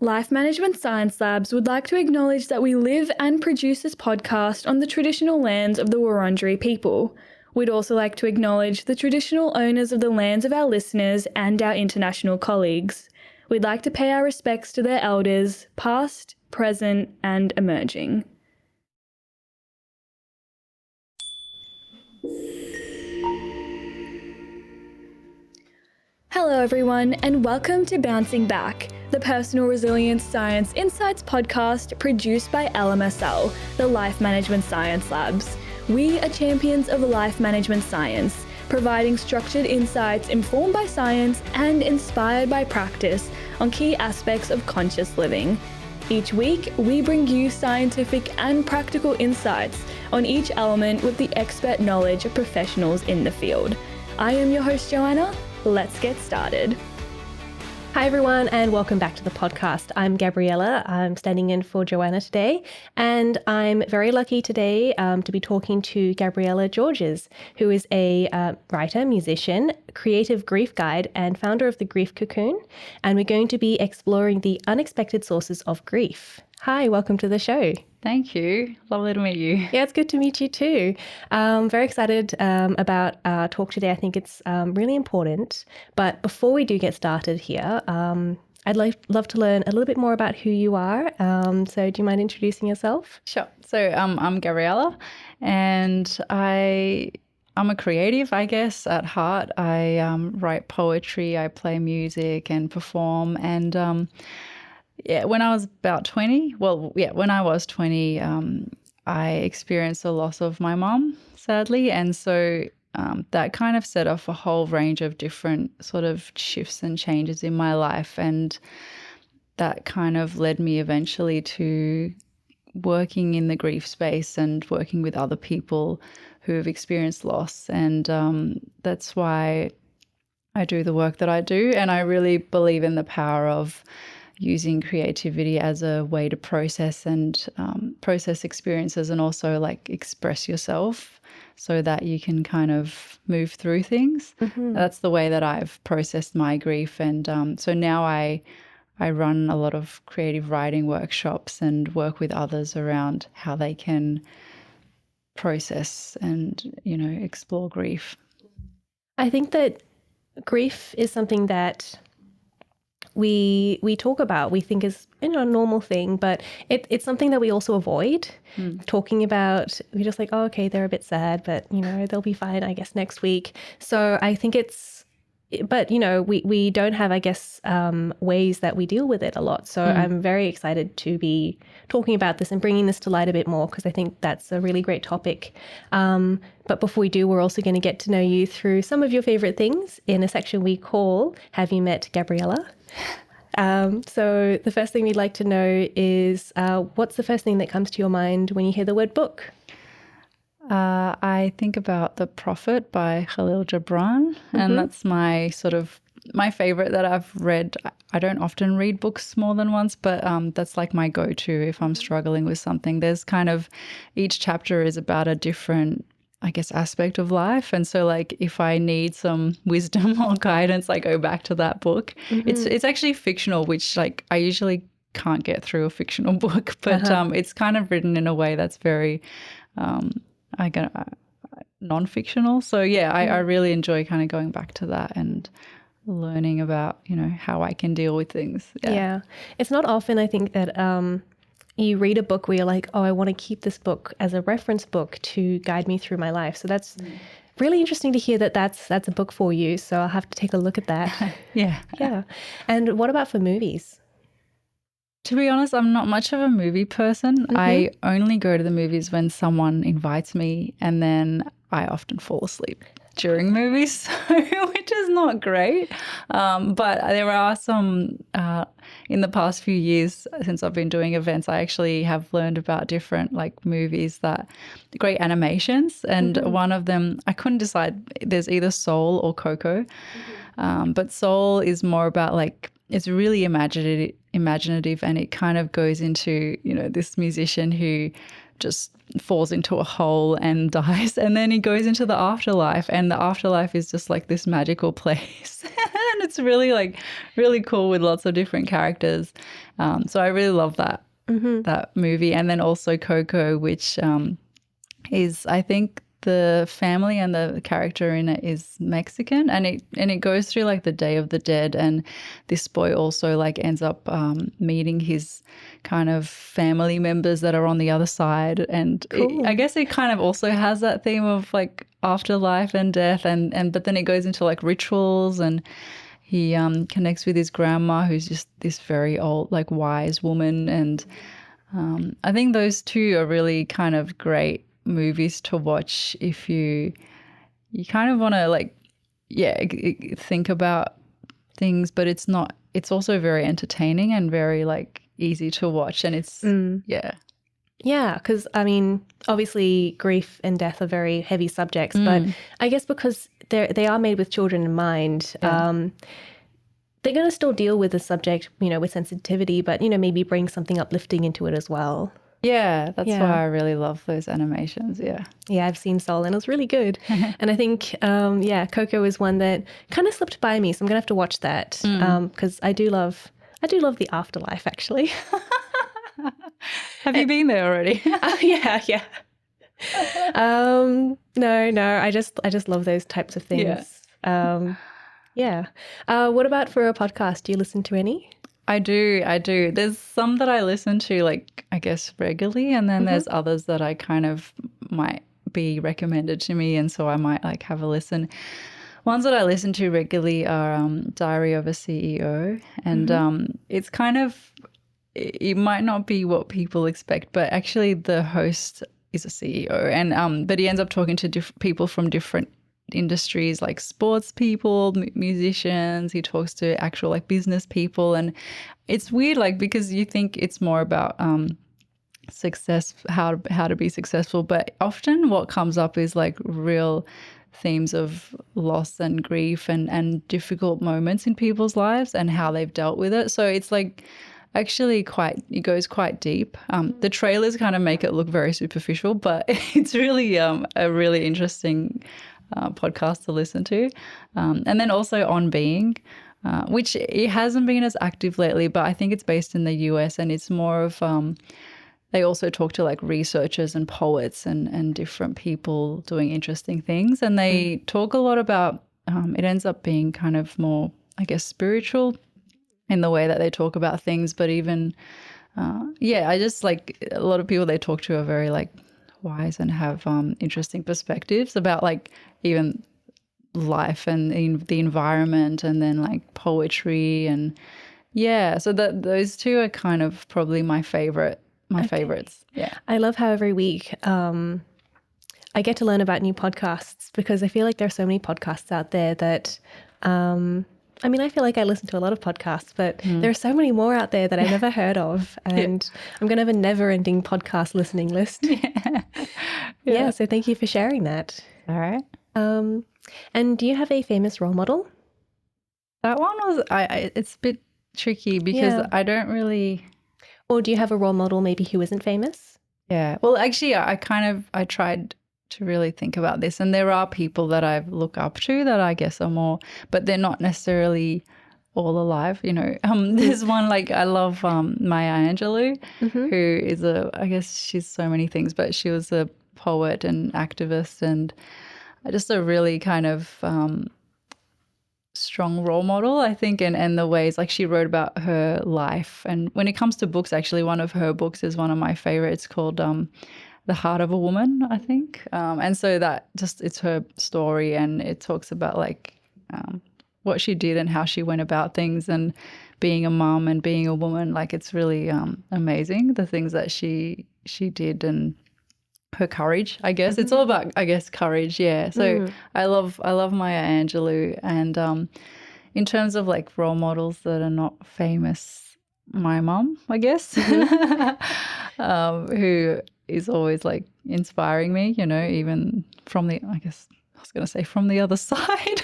Life Management Science Labs would like to acknowledge that we live and produce this podcast on the traditional lands of the Wurundjeri people. We'd also like to acknowledge the traditional owners of the lands of our listeners and our international colleagues. We'd like to pay our respects to their elders, past, present, and emerging. Hello everyone, and welcome to Bouncing Back, the Personal Resilience Science Insights podcast produced by LMSL, the Life Management Science Labs. We are champions of life management science, providing structured insights informed by science and inspired by practice on key aspects of conscious living. Each week, we bring you scientific and practical insights on each element with the expert knowledge of professionals in the field. I am your host, Joanna. Let's get started. Hi everyone, and welcome back to the podcast. I'm Gabriela. I'm standing in for Joanna today, and I'm very lucky today to be talking to Gabriela Georges, who is a writer, musician, creative grief guide, and founder of the Grief Cocoon. And we're going to be exploring the unexpected sources of grief. Hi, welcome to the show. Thank you. Lovely to meet you. Yeah, it's good to meet you too. Very excited about our talk today. I think it's really important. But before we do get started here, I'd love to learn a little bit more about who you are. So do you mind introducing yourself? Sure. So I'm Gabriela, and I'm a creative, I guess, at heart. I write poetry, I play music and perform. And when I was about 20, when I was 20, I experienced the loss of my mum, sadly. And so that kind of set off a whole range of different sort of shifts and changes in my life. And that kind of led me eventually to working in the grief space and working with other people who have experienced loss. And that's why I do the work that I do. And I really believe in the power of using creativity as a way to process and process experiences, and also like express yourself so that you can kind of move through things. Mm-hmm. That's the way that I've processed my grief. And so now I run a lot of creative writing workshops and work with others around how they can process and, explore grief. I think that grief is something that we talk about, we think is a normal thing, but it's something that we also avoid talking about. We're just like, oh, okay, they're a bit sad, but they'll be fine, I guess, next week. So I think but we don't have, I guess, ways that we deal with it a lot. So I'm very excited to be talking about this and bringing this to light a bit more, because I think that's a really great topic. But before we do, we're also going to get to know you through some of your favorite things in a section we call Have You Met Gabriela? So the first thing we'd like to know is what's the first thing that comes to your mind when you hear the word book? I think about The Prophet by Khalil Gibran, and that's my favorite that I've read. I don't often read books more than once, but that's like my go-to if I'm struggling with something. There's kind of, each chapter is about a different, I guess, aspect of life. And so like if I need some wisdom or guidance, I go back to that book. It's actually fictional, which like I usually can't get through a fictional book, but it's kind of written in a way that's very non-fictional. So I really enjoy kind of going back to that and learning about, how I can deal with things. Yeah. It's not often, I think, that you read a book where you're like, oh, I want to keep this book as a reference book to guide me through my life. So that's really interesting to hear that that's a book for you. So I'll have to take a look at that. Yeah. And what about for movies? To be honest, I'm not much of a movie person. I only go to the movies when someone invites me, and then I often fall asleep during movies, which is not great. But there are some, in the past few years since I've been doing events, I actually have learned about different like movies that, great animations. And one of them, I couldn't decide, there's either Soul or Coco. But Soul is more about like, it's really imaginative, and it kind of goes into, this musician who just falls into a hole and dies, and then he goes into the afterlife, and the afterlife is just like this magical place. And it's really really cool with lots of different characters. So I really love that movie. And then also Coco, which is, I think, the family and the character in it is Mexican, and it goes through like the Day of the Dead, and this boy also like ends up meeting his kind of family members that are on the other side, and I guess it kind of also has that theme of like afterlife and death, and but then it goes into like rituals, and he connects with his grandma, who's just this very old, like wise woman, and I think those two are really kind of great movies to watch if you kind of want to like think about things, but it's also very entertaining and very like easy to watch, and it's because I mean obviously grief and death are very heavy subjects, but I guess because they are made with children in mind, they're going to still deal with the subject, you know, with sensitivity, but you know, maybe bring something uplifting into it as well. Yeah, that's why I really love those animations. Yeah, I've seen Soul and it was really good. And I think, Coco is one that kind of slipped by me, so I'm gonna have to watch that because I do love the afterlife. Actually, have you been there already? Yeah. No, I just love those types of things. What about for a podcast? Do you listen to any? I do. There's some that I listen to, like, I guess regularly, and then there's others that I kind of might be recommended to me, and so I might like have a listen. Ones that I listen to regularly are Diary of a CEO, and it's kind of, it might not be what people expect, but actually the host is a CEO, and but he ends up talking to people from different industries, like sports people, musicians. He talks to actual like business people, and it's weird, like, because you think it's more about success, how to be successful, but often what comes up is like real themes of loss and grief and difficult moments in people's lives and how they've dealt with it. So it's like actually it goes quite deep. The trailers kind of make it look very superficial, but it's really a really interesting podcast to listen to. And then also On Being, which it hasn't been as active lately, but I think it's based in the US, and it's more of they also talk to like researchers and poets and different people doing interesting things, and they talk a lot about it ends up being kind of more, I guess, spiritual in the way that they talk about things, but even I just like a lot of people they talk to are very like wise and have interesting perspectives about like even life and the environment, and then like poetry, and so those two are kind of probably my favorites. Yeah, I love how every week I get to learn about new podcasts, because I feel like there are so many podcasts out there that I mean, I feel like I listen to a lot of podcasts, but there are so many more out there that I've never heard of, and I'm going to have a never-ending podcast listening list. So thank you for sharing that. All right. And do you have a famous role model? That one was, it's a bit tricky because I don't really... Or do you have a role model maybe who isn't famous? Yeah. Well, actually, I tried to really think about this, and there are people that I look up to that I guess are more, but they're not necessarily all alive, you know. There's one, like, I love Maya Angelou, who is I guess she's so many things, but she was a poet and activist, and just a really kind of strong role model, I think, and the ways, like, she wrote about her life. And when it comes to books, actually, one of her books is one of my favorites, called The Heart of a Woman, I think. And so that just, it's her story, and it talks about like what she did and how she went about things, and being a mum and being a woman. Like, it's really amazing, the things that she did, and her courage, I guess. It's all about, I guess, courage. Yeah. So I love Maya Angelou. And in terms of like role models that are not famous, my mum, I guess, who is always like inspiring me, you know, even from the, I guess I was going to say from the other side.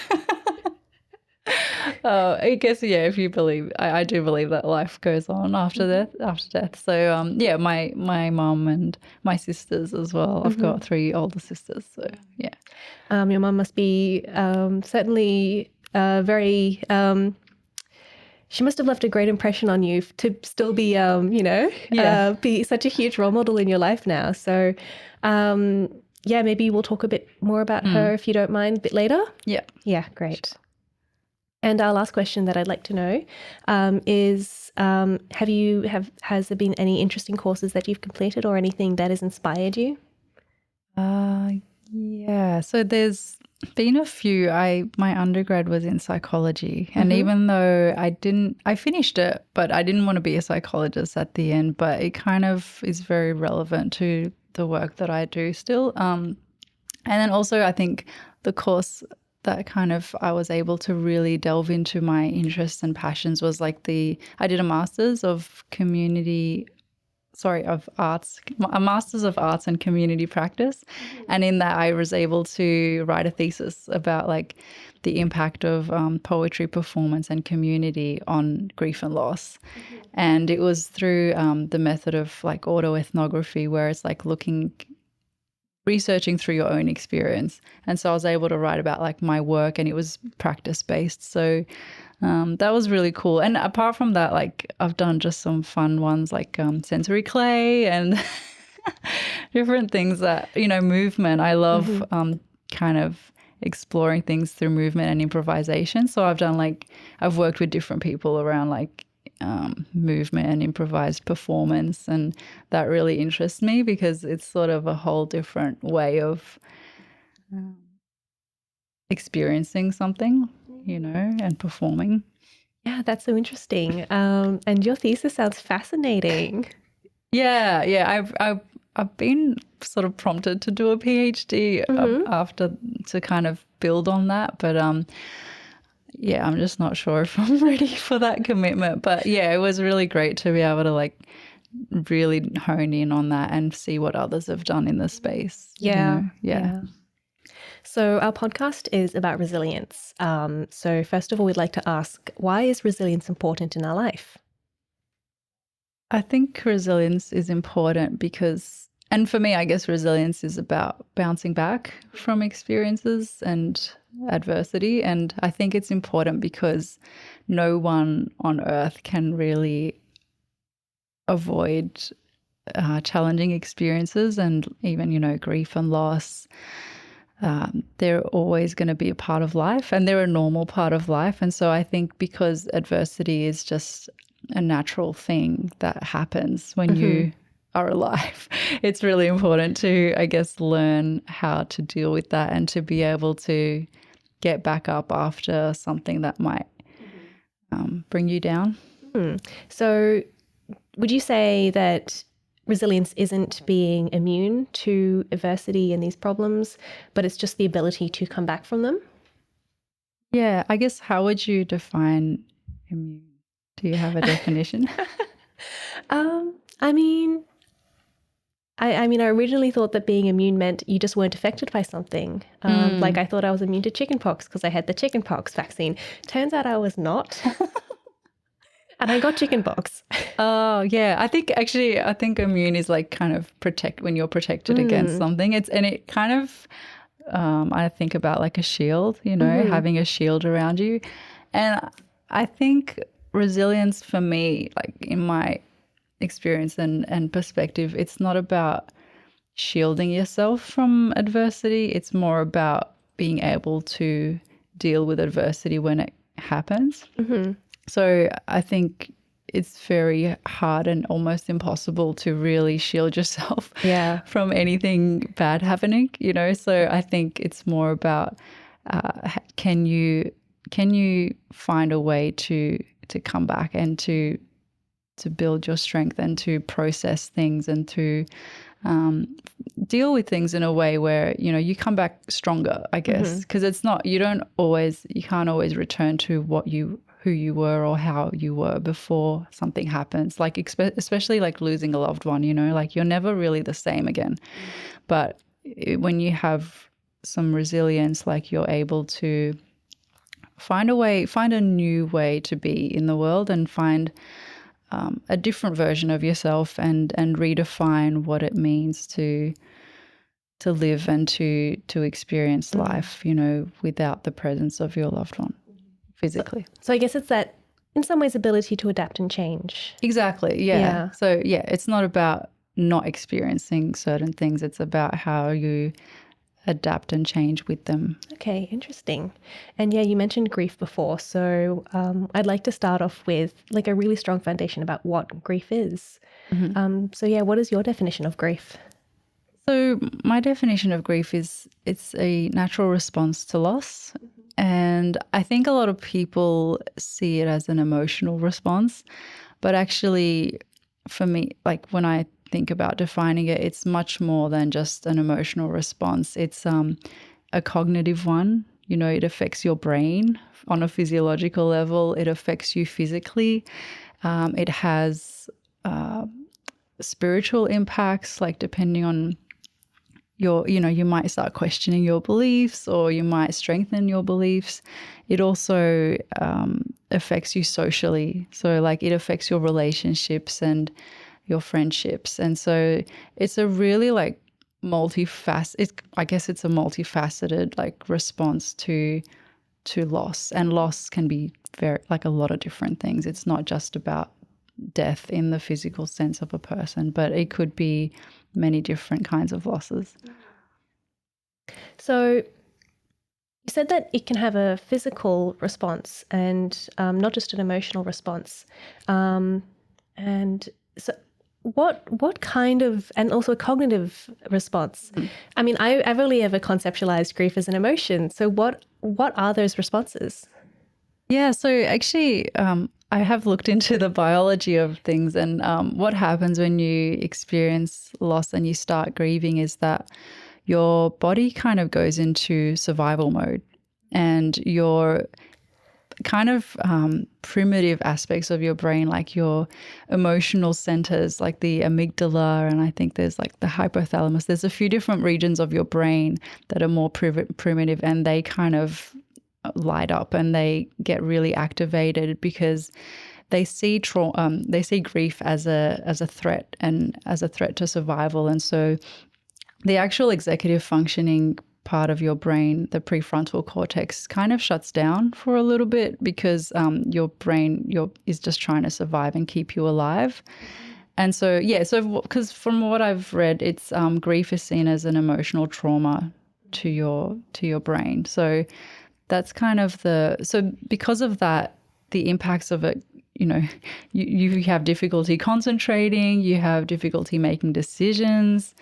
I guess, yeah, if you believe, I do believe that life goes on after death. So, my mum and my sisters as well. I've got 3 older sisters, so yeah. Your mum must be certainly very. She must have left a great impression on you to still be, be such a huge role model in your life now. So, maybe we'll talk a bit more about her if you don't mind a bit later. Yeah. Yeah, great. And our last question that I'd like to know is, has there been any interesting courses that you've completed or anything that has inspired you? Yeah. So there's been a few. My undergrad was in psychology, and even though I finished it, but I didn't want to be a psychologist at the end, but it kind of is very relevant to the work that I do still. And then also I think the course that kind of I was able to really delve into my interests and passions was like I did a master's of arts, a master's of arts and community practice. And in that I was able to write a thesis about like the impact of poetry, performance and community on grief and loss. And it was through the method of like autoethnography, where it's like researching through your own experience. And so I was able to write about like my work, and it was practice based. So that was really cool. And apart from that, like I've done just some fun ones like sensory clay and different things that, movement. I love kind of exploring things through movement and improvisation. So I've worked with different people around like movement and improvised performance, and that really interests me because it's sort of a whole different way of experiencing something, and performing. Yeah, that's so interesting. And your thesis sounds fascinating. Yeah. I've been sort of prompted to do a PhD after to kind of build on that, but I'm just not sure if I'm ready for that commitment. But yeah, it was really great to be able to like really hone in on that and see what others have done in the space. Yeah. So our podcast is about resilience. So first of all, we'd like to ask, why is resilience important in our life? I think resilience is important because, and for me, I guess resilience is about bouncing back from experiences and adversity. And I think it's important because no one on earth can really avoid challenging experiences and even, grief and loss. They're always going to be a part of life, and they're a normal part of life. And so I think because adversity is just a natural thing that happens when you are alive, it's really important to, I guess, learn how to deal with that and to be able to get back up after something that might bring you down. So would you say that resilience isn't being immune to adversity and these problems, but it's just the ability to come back from them? Yeah, I guess, how would you define immune? Do you have a definition? I originally thought that being immune meant you just weren't affected by something. Like I thought I was immune to chickenpox because I had the chickenpox vaccine. Turns out I was not. And I got chickenpox. Oh, yeah. I think immune is like kind of when you're protected against something. It kind of, I think about like a shield, having a shield around you. And I think resilience for me, like in my experience and perspective, it's not about shielding yourself from adversity. It's more about being able to deal with adversity when it happens. So I think it's very hard and almost impossible to really shield yourself from anything bad happening, So I think it's more about can you find a way to come back and to build your strength and to process things and to deal with things in a way where, you come back stronger, I guess, because it's not, you can't always return to who you were or how you were before something happens, like especially like losing a loved one, like you're never really the same again. But when you have some resilience, like you're able to find a new way to be in the world and find a different version of yourself and redefine what it means to live and to experience life, without the presence of your loved one. physically. So I guess it's that, in some ways, ability to adapt and change. Exactly. Yeah. Yeah. So yeah, it's not about not experiencing certain things. It's about how you adapt and change with them. Okay, interesting. And yeah, you mentioned grief before. So I'd like to start off with like a really strong foundation about what grief is. So yeah, what is your definition of grief? So my definition of grief is it's a natural response to loss. And I think a lot of people see it as an emotional response. But actually, for me, like when I think about defining it, it's much more than just an emotional response. It's a cognitive one. You know, it affects your brain on a physiological level. It affects you physically. It has spiritual impacts, like depending on you might start questioning your beliefs or you might strengthen your beliefs. It also affects you socially. So like it affects your relationships and your friendships. And so it's a really like I guess it's a multifaceted like response to loss. And loss can be very like a lot of different things. It's not just about death in the physical sense of a person, but it could be many different kinds of losses. So you said that it can have a physical response and not just an emotional response. And so what kind of, and also a cognitive response? I mean, I've only ever conceptualized grief as an emotion. So what are those responses? Yeah, so actually I have looked into the biology of things, and what happens when you experience loss and you start grieving is that your body kind of goes into survival mode, and your kind of primitive aspects of your brain, like your emotional centers, like the amygdala, and I think there's like the hypothalamus. There's a few different regions of your brain that are more primitive, and they kind of light up and they get really activated because they see grief as a threat and as a threat to survival. And so the actual executive functioning part of your brain, the prefrontal cortex, kind of shuts down for a little bit because your brain is just trying to survive and keep you alive. And so because from what I've read, it's grief is seen as an emotional trauma to your brain. So that's kind of so because of that, the impacts of it, you have difficulty concentrating, you have difficulty making decisions,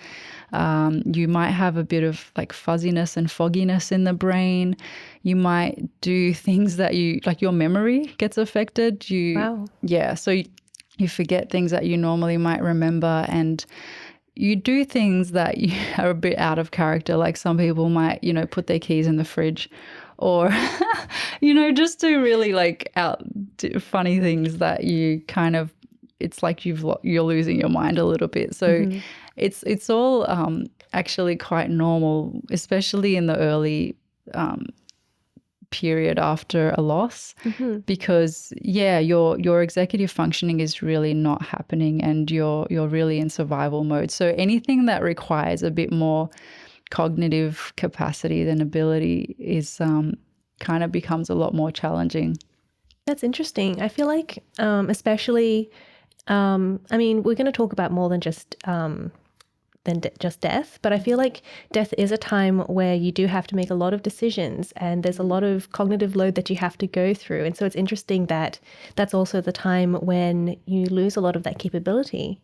you might have a bit of like fuzziness and fogginess in the brain. You might do things that your memory gets affected. Wow. Yeah, so you forget things that you normally might remember, and you do things that are a bit out of character. Like some people might, put their keys in the fridge, or, just do really like funny things that you kind of, it's like you're losing your mind a little bit. So it's all actually quite normal, especially in the early period after a loss, because your executive functioning is really not happening and you're really in survival mode. So anything that requires a bit more cognitive capacity than ability is kind of becomes a lot more challenging. That's interesting. I feel like especially I mean, we're going to talk about more than just death, but I feel like death is a time where you do have to make a lot of decisions and there's a lot of cognitive load that you have to go through. And so it's interesting that that's also the time when you lose a lot of that capability.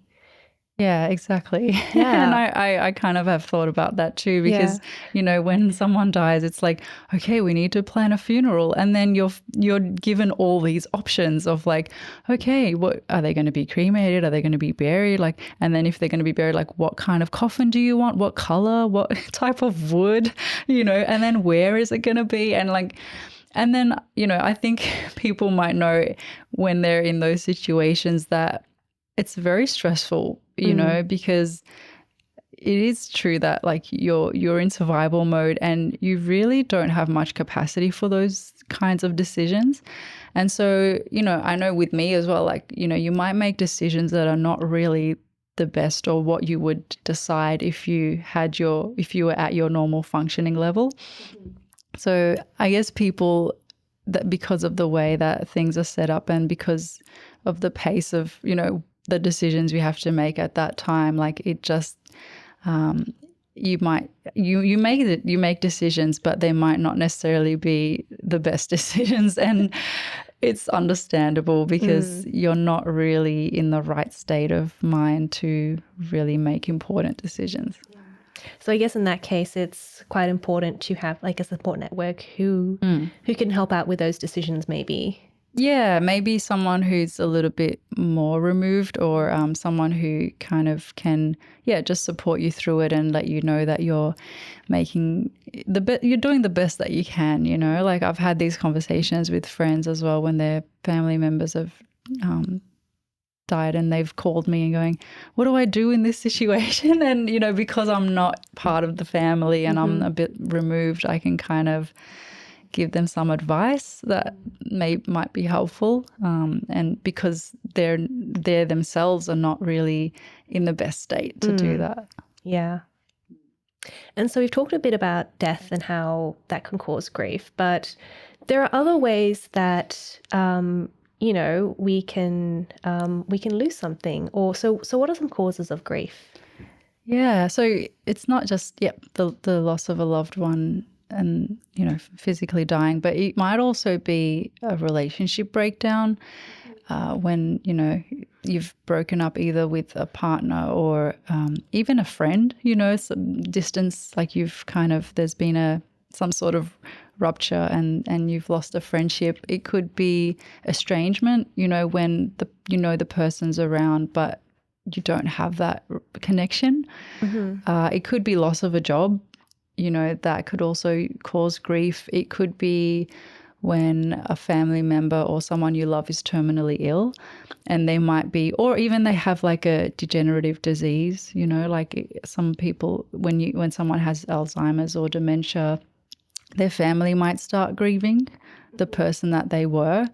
Yeah, exactly. Yeah. And I kind of have thought about that too, because, when someone dies, it's like, okay, we need to plan a funeral. And then you're given all these options of like, okay, what are they going to be cremated? Are they going to be buried? Like, and then if they're going to be buried, like what kind of coffin do you want? What color? What type of wood? And then where is it going to be? And then, I think people might know when they're in those situations that it's very stressful, because it is true that like you're in survival mode and you really don't have much capacity for those kinds of decisions. And so, I know with me as well, like, you might make decisions that are not really the best or what you would decide if you were at your normal functioning level. So I guess people that because of the way that things are set up and because of the pace of, the decisions we have to make at that time, like it just, you make decisions, but they might not necessarily be the best decisions. And it's understandable because you're not really in the right state of mind to really make important decisions. So I guess in that case, it's quite important to have like a support network who can help out with those decisions maybe. Yeah, maybe someone who's a little bit more removed, or someone who kind of can, just support you through it and let you know that you're you're doing the best that you can, Like I've had these conversations with friends as well when their family members have died and they've called me and going, what do I do in this situation? And, because I'm not part of the family and I'm a bit removed, I can kind of give them some advice that might be helpful, and because they themselves are not really in the best state to do that. Yeah. And so we've talked a bit about death and how that can cause grief, but there are other ways that we can lose something. Or so what are some causes of grief? Yeah, so it's not just the loss of a loved one and physically dying, but it might also be a relationship breakdown, when you've broken up either with a partner or even a friend, some distance, like there's been some sort of rupture and you've lost a friendship. It could be estrangement, when the person's around but you don't have that connection. It could be loss of a job. That could also cause grief. It could be when a family member or someone you love is terminally ill and they might be, or even they have like a degenerative disease, like some people, when someone has Alzheimer's or dementia, their family might start grieving the person that they were.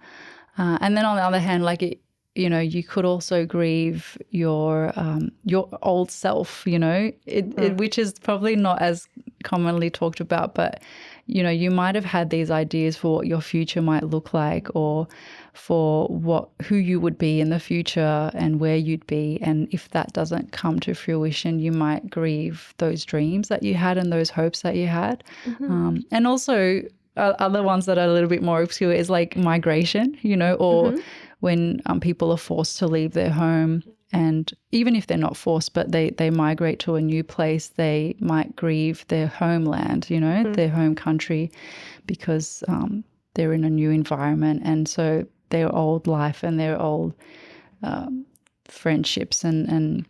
And then on the other hand, like you could also grieve your old self, which is probably not as commonly talked about, but you might have had these ideas for what your future might look like, or for who you would be in the future and where you'd be. And if that doesn't come to fruition, you might grieve those dreams that you had and those hopes that you had. And also other ones that are a little bit more obscure is like migration, or when people are forced to leave their home. And even if they're not forced, but they migrate to a new place, they might grieve their homeland, their home country, because they're in a new environment. And so their old life and their old friendships and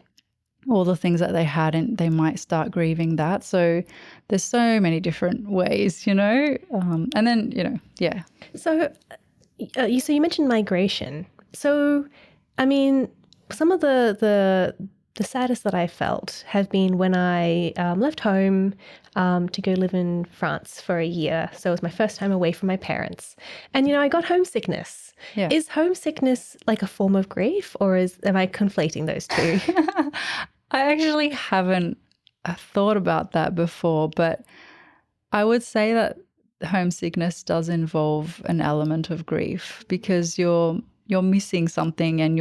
all the things that they had, and they might start grieving that. So there's so many different ways, and then, yeah. So you mentioned migration. So, I mean, some of the saddest that I felt have been when I left home to go live in France for a year. So it was my first time away from my parents. And, I got homesickness. Yeah. Is homesickness like a form of grief, or am I conflating those two? I actually haven't thought about that before, but I would say that homesickness does involve an element of grief, because you're missing something and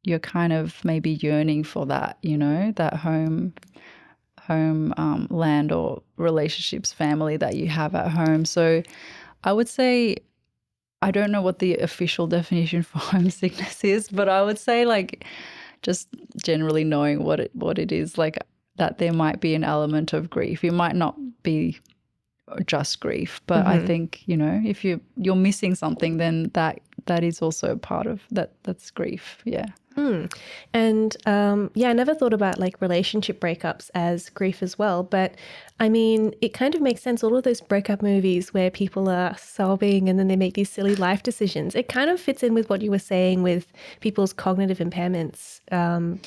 you're kind of maybe yearning for that, that home land or relationships, family that you have at home. So I would say, I don't know what the official definition for homesickness is, but I would say like just generally knowing what it is, like that there might be an element of grief. It might not be just grief, but I think, if you're missing something, then that is also part of that. That's grief. Yeah. And I never thought about like relationship breakups as grief as well. But I mean, it kind of makes sense. All of those breakup movies where people are sobbing and then they make these silly life decisions, it kind of fits in with what you were saying with people's cognitive impairments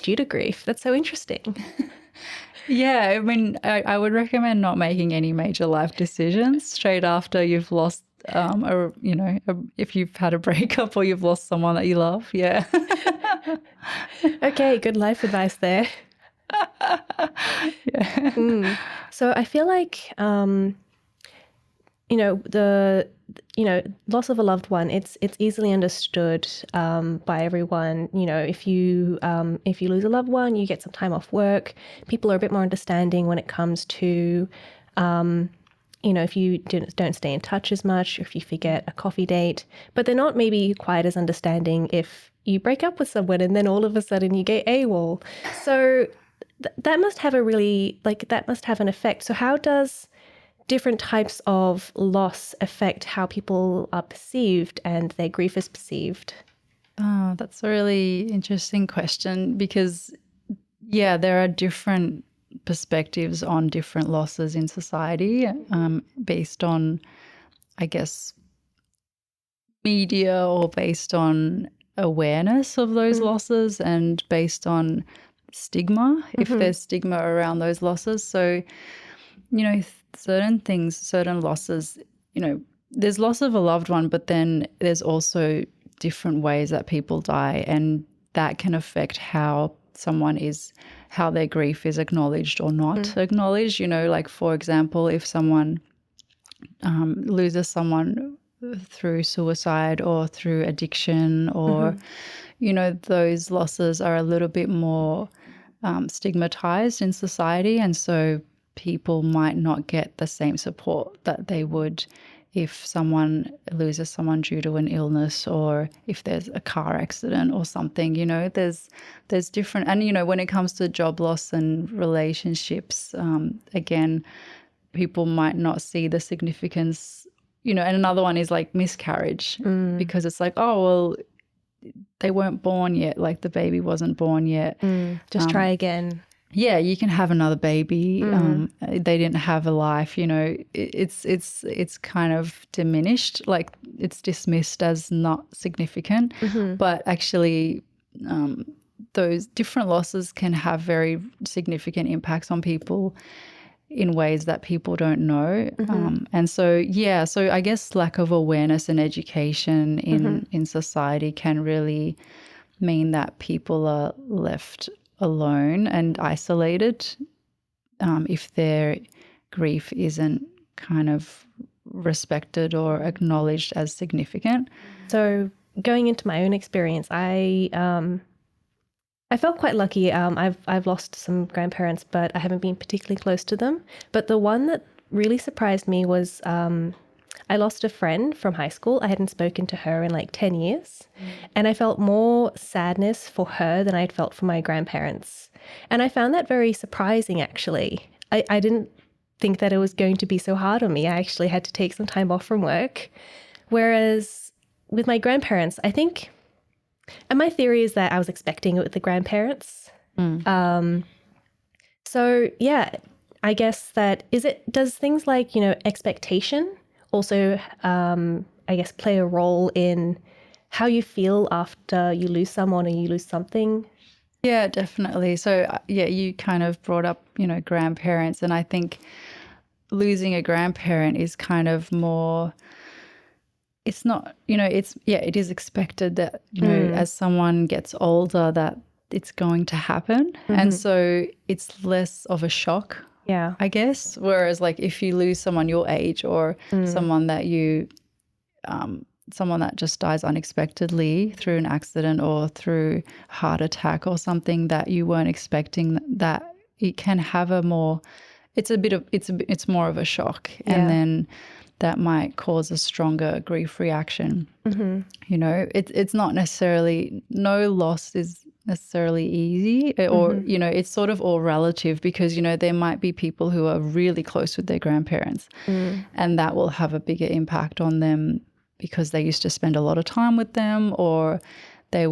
due to grief. That's so interesting. Yeah, I mean, I would recommend not making any major life decisions straight after you've lost, if you've had a breakup or you've lost someone that you love. Yeah. Okay, good life advice there. Yeah. So I feel like loss of a loved one, it's easily understood by everyone. If you lose a loved one, you get some time off work. People are a bit more understanding when it comes to if you don't stay in touch as much, or if you forget a coffee date. But they're not maybe quite as understanding if you break up with someone and then all of a sudden you get AWOL. So that must have an effect. So how does different types of loss affect how people are perceived and their grief is perceived? Oh, that's a really interesting question because, there are different perspectives on different losses in society based on, I guess, media or based on awareness of those losses and based on stigma, if there's stigma around those losses. So, certain losses, there's loss of a loved one, but then there's also different ways that people die, and that can affect how their grief is acknowledged or not acknowledged. Like, for example, if someone loses someone through suicide or through addiction or, those losses are a little bit more stigmatized in society. And so people might not get the same support that they would if someone loses someone due to an illness or if there's a car accident or something. There's different, and when it comes to job loss and relationships, again, people might not see the significance, and another one is like miscarriage, because it's like, oh, well, they weren't born yet, like the baby wasn't born yet. Just try again. Yeah, you can have another baby. They didn't have a life, it's kind of diminished, like it's dismissed as not significant. But actually, those different losses can have very significant impacts on people in ways that people don't know. And so I guess lack of awareness and education in society can really mean that people are left alone and isolated if their grief isn't kind of respected or acknowledged as significant. So going into my own experience, I felt quite lucky. I've lost some grandparents, but I haven't been particularly close to them. But the one that really surprised me was I lost a friend from high school. I hadn't spoken to her in like 10 years. And I felt more sadness for her than I'd felt for my grandparents. And I found that very surprising, actually. I didn't think that it was going to be so hard on me. I actually had to take some time off from work. Whereas with my grandparents, I think, and my theory is that I was expecting it with the grandparents. So yeah, I guess does things like, expectation also, I guess, play a role in how you feel after you lose someone or you lose something? Yeah, definitely. So, you kind of brought up, grandparents, and I think losing a grandparent is kind of more, it's not, it is expected that, as someone gets older that it's going to happen. And so it's less of a shock. Yeah, I guess. Whereas like if you lose someone your age or someone that someone that just dies unexpectedly through an accident or through heart attack or something that you weren't expecting, that it can have it's more of a shock. Yeah. And then that might cause a stronger grief reaction. It's not necessarily, no loss is necessarily easy or, it's sort of all relative because, there might be people who are really close with their grandparents and that will have a bigger impact on them because they used to spend a lot of time with them, or they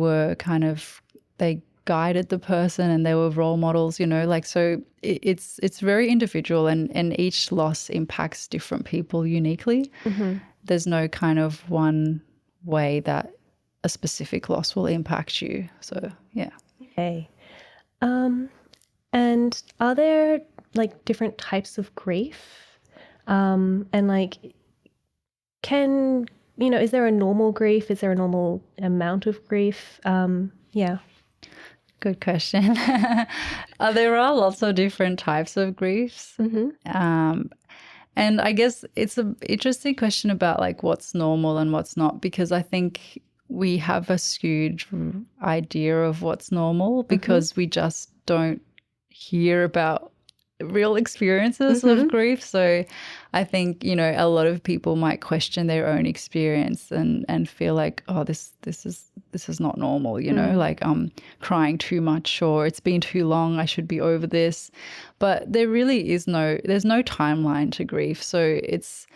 guided the person and they were role models, so it's very individual and each loss impacts different people uniquely. There's no kind of one way that a specific loss will impact you. So, yeah. Okay. And are there like different types of grief? And like, is there a normal grief? Is there a normal amount of grief? Yeah. Good question. There are lots of different types of griefs. And I guess it's an interesting question about like what's normal and what's not, because I think we have a skewed idea of what's normal because we just don't hear about real experiences of grief. So I think, you know, a lot of people might question their own experience and feel like, oh, this is not normal, you know, like I'm crying too much or it's been too long, I should be over this. But there really there's no timeline to grief. So it's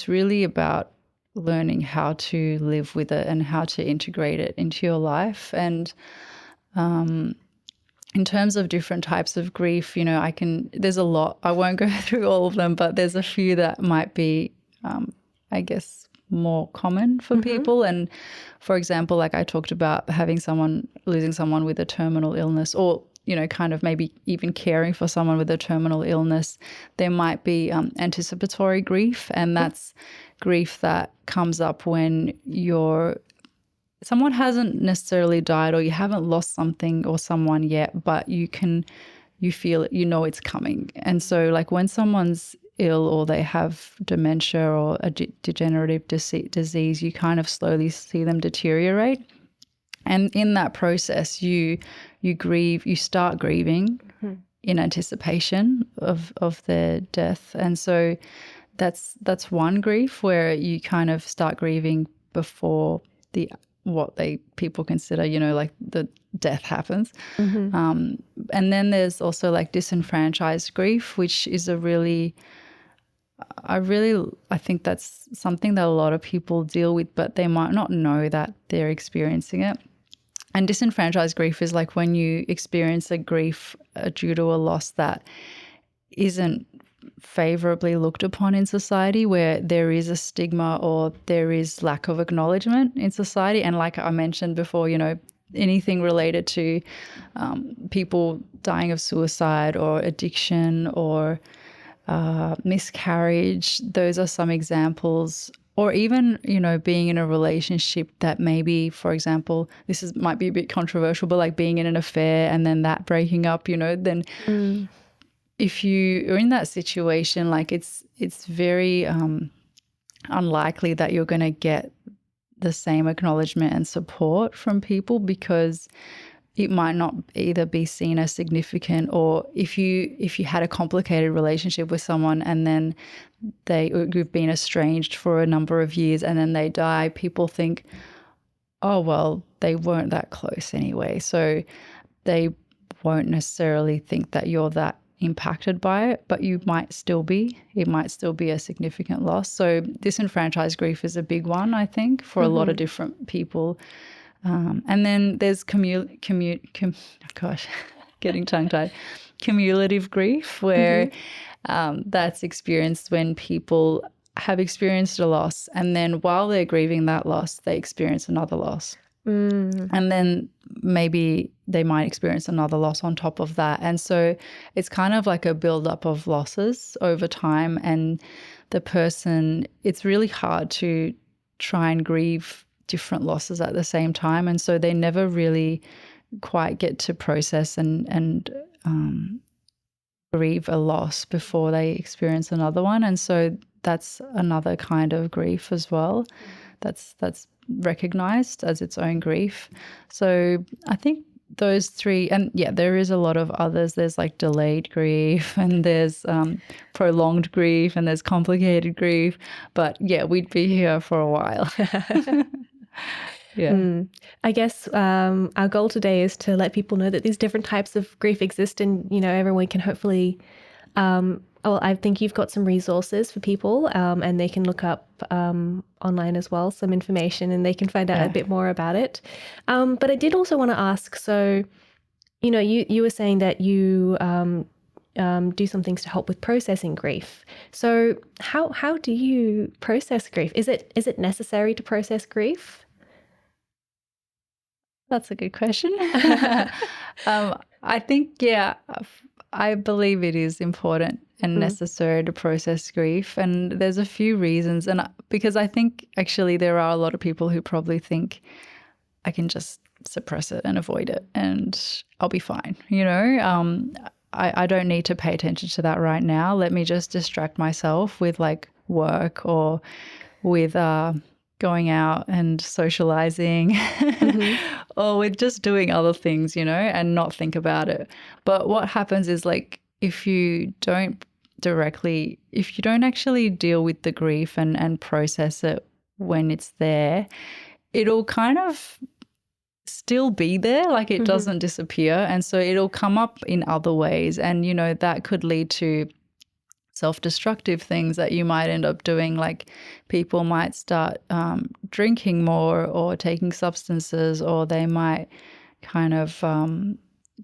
really about learning how to live with it and how to integrate it into your life. And in terms of different types of grief, you know, there's a lot. I won't go through all of them, but there's a few that might be, I guess, more common for people. And for example, like I talked about losing someone with a terminal illness, or, you know, kind of maybe even caring for someone with a terminal illness, there might be anticipatory grief. And that's grief that comes up when someone hasn't necessarily died or you haven't lost something or someone yet, but you feel it, you know it's coming. And so like when someone's ill or they have dementia or a degenerative disease, you kind of slowly see them deteriorate. And in that process, you start grieving in anticipation of their death. And so that's one grief where you kind of start grieving before what people consider, you know, like the death happens. And then there's also like disenfranchised grief, which is I think that's something that a lot of people deal with, but they might not know that they're experiencing it. And disenfranchised grief is like when you experience a grief due to a loss that isn't favorably looked upon in society, where there is a stigma or there is lack of acknowledgement in society. And like I mentioned before, you know, anything related to people dying of suicide or addiction or miscarriage, those are some examples. Or even, you know, being in a relationship that maybe, for example, might be a bit controversial, but like being in an affair and then that breaking up, you know, then if you are in that situation, like it's very unlikely that you're going to get the same acknowledgement and support from people, because it might not either be seen as significant, or if you had a complicated relationship with someone and then you've been estranged for a number of years and then they die, people think, oh, well, they weren't that close anyway. So they won't necessarily think that you're that impacted by it, but you might still be. It might still be a significant loss. So disenfranchised grief is a big one, I think, for a lot of different people. And then there's getting tongue-tied, cumulative grief, where that's experienced when people have experienced a loss and then while they're grieving that loss, they experience another loss. And then maybe they might experience another loss on top of that. And so it's kind of like a build-up of losses over time. And it's really hard to try and grieve different losses at the same time. And so they never really quite get to process and grieve a loss before they experience another one. And so that's another kind of grief as well. That's recognized as its own grief. So I think those three, and yeah, there is a lot of others. There's like delayed grief and there's prolonged grief and there's complicated grief. But yeah, we'd be here for a while. Yeah. I guess our goal today is to let people know that these different types of grief exist, and, you know, everyone can hopefully I think you've got some resources for people, and they can look up online as well, some information, and they can find out a bit more about it. But I did also want to ask, so, you know, you were saying that you do some things to help with processing grief. So how do you process grief? Is it necessary to process grief? That's a good question. I think, I believe it is important and necessary to process grief. And there's a few reasons. And because I think actually there are a lot of people who probably think I can just suppress it and avoid it and I'll be fine. You know, I don't need to pay attention to that right now. Let me just distract myself with like work or with going out and socializing or with just doing other things, you know, and not think about it. But what happens is like if you don't actually deal with the grief and process it when it's there, it'll kind of still be there, like it doesn't disappear. And so it'll come up in other ways. And, you know, that could lead to self-destructive things that you might end up doing. Like people might start drinking more or taking substances, or they might kind of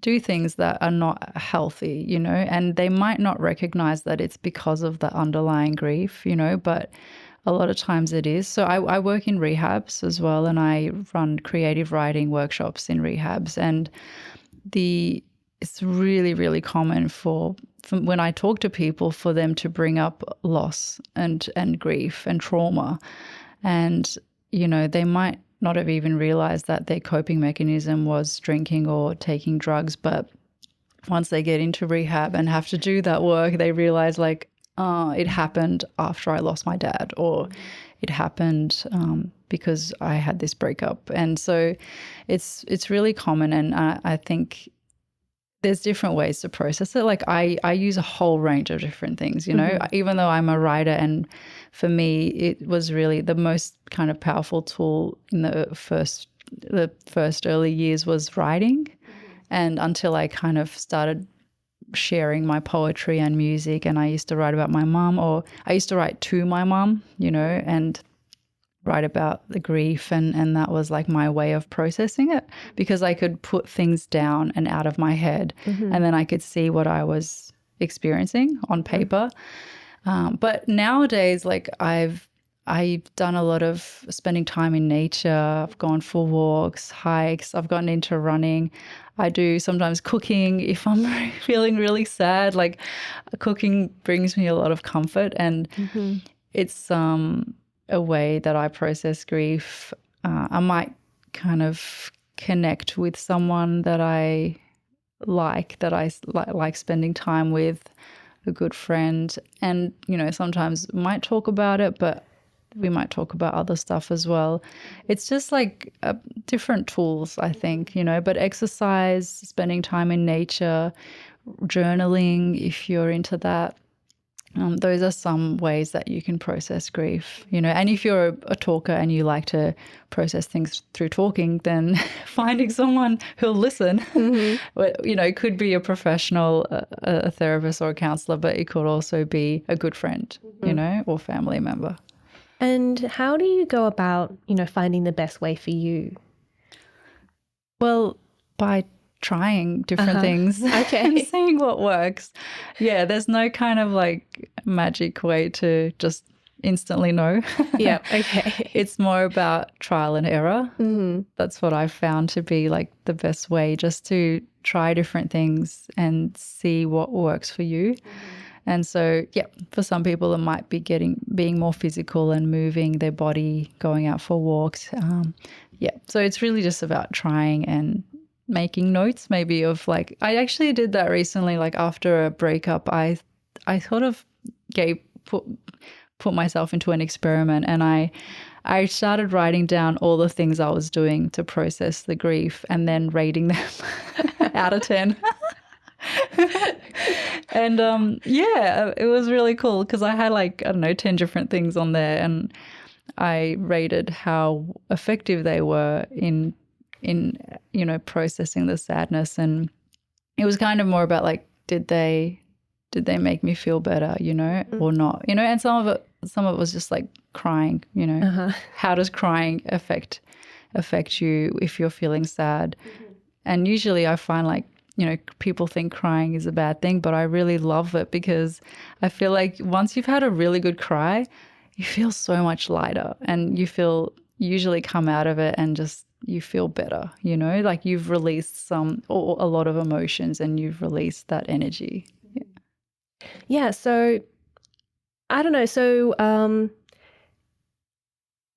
do things that are not healthy, you know, and they might not recognize that it's because of the underlying grief, you know, but a lot of times it is. So I work in rehabs as well, and I run creative writing workshops in rehabs. And it's really, really common for when I talk to people for them to bring up loss and grief and trauma. And, you know, they might not have even realized that their coping mechanism was drinking or taking drugs. But once they get into rehab and have to do that work, they realize like, it happened after I lost my dad, or it happened because I had this breakup. And so it's really common. And I think there's different ways to process it. Like I use a whole range of different things, you know, even though I'm a writer, and for me, it was really the most kind of powerful tool in the first early years was writing. And until I kind of started sharing my poetry and music, and I used to write about my mum, or I used to write to my mum, you know, and write about the grief, and that was like my way of processing it, because I could put things down and out of my head, and then I could see what I was experiencing on paper. But nowadays, like I've done a lot of spending time in nature. I've gone for walks, hikes. I've gotten into running. I do sometimes cooking if I'm feeling really sad. Like cooking brings me a lot of comfort, and it's a way that I process grief. I might kind of connect with someone that I like spending time with, a good friend, and, you know, sometimes might talk about it, but we might talk about other stuff as well. It's just like different tools, I think, you know, but exercise, spending time in nature, journaling, if you're into that. Those are some ways that you can process grief, you know. And if you're a talker and you like to process things through talking, then finding someone who'll listen, you know, it could be a professional, a therapist or a counselor, but it could also be a good friend, you know, or family member. And how do you go about, you know, finding the best way for you? Well, by trying different things and seeing what works. Yeah, there's no kind of like magic way to just instantly know. Yeah, okay. It's more about trial and error. That's what I've found to be like the best way, just to try different things and see what works for you. And so, yeah, for some people it might be being more physical and moving their body, going out for walks. So it's really just about trying and making notes maybe of like, I actually did that recently, like after a breakup, I sort of put myself into an experiment, and I started writing down all the things I was doing to process the grief and then rating them out of 10. And it was really cool because I had like, I don't know, 10 different things on there, and I rated how effective they were in you know, processing the sadness. And it was kind of more about like, did they make me feel better, you know, or not, you know. And some of it was just like crying, you know. How does crying affect you if you're feeling sad? And usually I find like, you know, people think crying is a bad thing, but I really love it because I feel like once you've had a really good cry, you feel so much lighter, and you usually come out of it and just you feel better, you know, like you've released a lot of emotions and you've released that energy. Yeah. So I don't know. So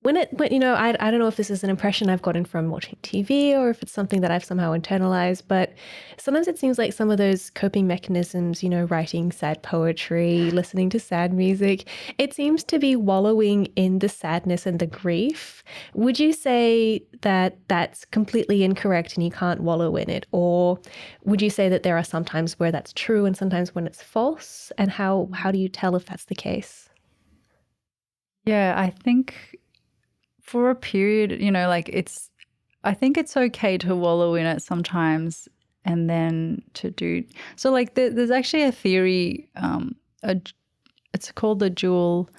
I don't know if this is an impression I've gotten from watching TV or if it's something that I've somehow internalized, but sometimes it seems like some of those coping mechanisms, writing sad poetry, listening to sad music, it seems to be wallowing in the sadness and the grief. Would you say that that's completely incorrect and you can't wallow in it? Or would you say that there are some times where that's true and sometimes when it's false? And how do you tell if that's the case? Yeah, I think for a period, I think it's okay to wallow in it sometimes and then to do, so like there's actually a theory, it's called the dual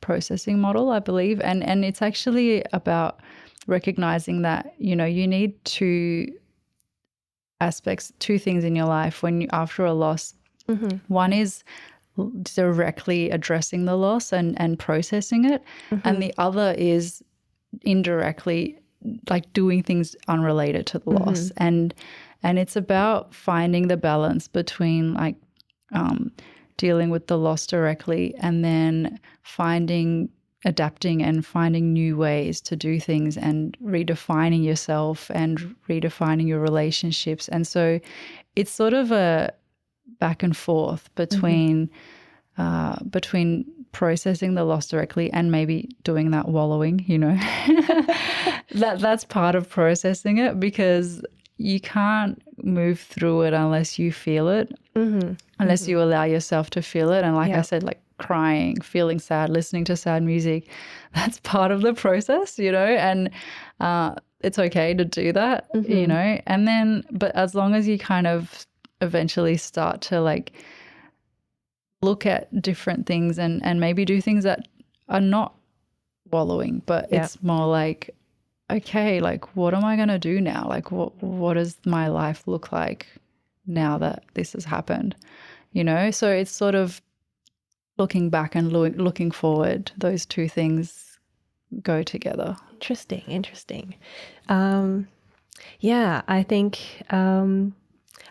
processing model, I believe. And it's actually about recognizing that, you need two things in your life after a loss. Mm-hmm. One is directly addressing the loss and processing it. Mm-hmm. And the other is indirectly like doing things unrelated to the loss. And it's about finding the balance between like dealing with the loss directly and then adapting and finding new ways to do things and redefining yourself and redefining your relationships. And so it's sort of a back and forth between processing the loss directly and maybe doing that wallowing, that's part of processing it, because you can't move through it unless you feel it, unless you allow yourself to feel it. And like I said, like crying, feeling sad, listening to sad music, that's part of the process, and it's okay to do that, and then, but as long as you kind of eventually start to like look at different things and maybe do things that are not wallowing, but it's more like, okay, like what am I going to do now? Like what does my life look like now that this has happened? So it's sort of looking back and looking forward. Those two things go together. Interesting. Yeah, I think